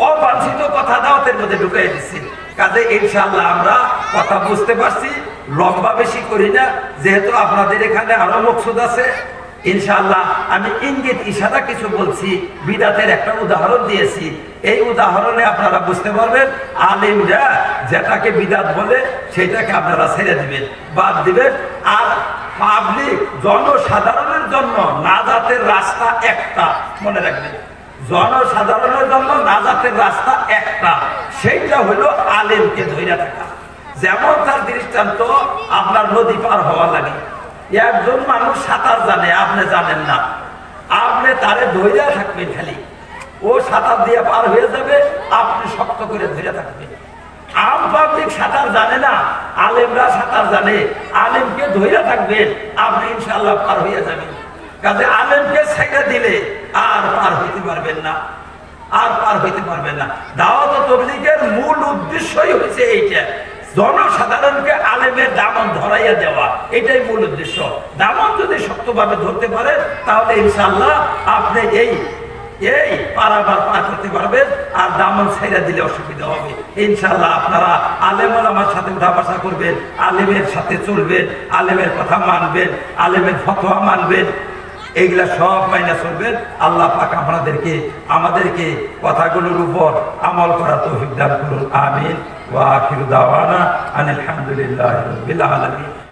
অবাঞ্ছিত কথা দাওয়াতের মধ্যে ঢুকাই দিচ্ছে। কাজে ইনশাআল্লাহ আমরা কথা বুঝতে পারছি, লম্বা বেশি করি না, যেহেতু আপনাদের এখানে আরো মকসুদ আছে। ইনশাআল্লাহ আমি ইঙ্গিত ইশারা কিছু বলছি, বিদাতের একটা উদাহরণ দিয়েছি। এই উদাহরণে আপনারা বুঝতে পারবেন আলিমরা যেটাকে বিদাত বলে সেটাকে আপনারা ছেড়ে দিবেন, বাদ দিবেন। আর পাবলিক জনসাধারণের জন্য নাজাতের রাস্তা একটা, মনে রাখবেন, জনসাধারণের জন্য নাজাতের রাস্তা একটা, সেইটা হলো আলেমকে ধইরা থাকা। যেমন তার দৃষ্টান্ত, আপনার নদী পার হওয়া লাগে, একজন মানুষ সাঁতার জানে, আপনি জানেন না, আপনি তারে ধইরা থাকবেন খালি, ও সাঁতার দিয়ে পার হয়ে যাবে, আপনি শক্ত করে ধরে থাকবেন। আম পাবলিক সাঁতার জানে না, আলেমরা সাঁতার জানে, আলেমকে ধরে থাকবেন, আপনি ইনশাআল্লাহ পার হয়ে যাবেন। কাজে আলেমকে ছেড়ে দিলে আর পার হইতে পারবেন না, আর পার হইতে পারবেন না। দাওয়াত ও তাবলীগের মূল উদ্দেশ্যই হচ্ছে এইটা, জনসাধারণকে আলেমের দামন ধরাইয়া দেওয়া, এটাই মূল উদ্দেশ্য। দামন যদি শক্তভাবে ধরতে পারেন তাহলে ইনশাআল্লাহ আপনি এই পারাবার পার করতে পারবেন, আর দামন ছেড়ে দিলে অসুবিধা হবে। ইনশাআল্লাহ আপনারা আলেম ওলামার সাথে উঠা বসা করবেন, আলেমের সাথে চলবেন, আলেমের কথা মানবেন, আলেমের ফতোয়া মানবেন, এইগুলা সব মাইনা চলবেন। আল্লাহ পাক আমাদেরকে কথাগুলোর উপর আমল করার তৌফিক দান করুন। আমিন। ওয়া আখিরু দাওয়ানা আনিল হামদুলিল্লাহি রাব্বিল আলামিন।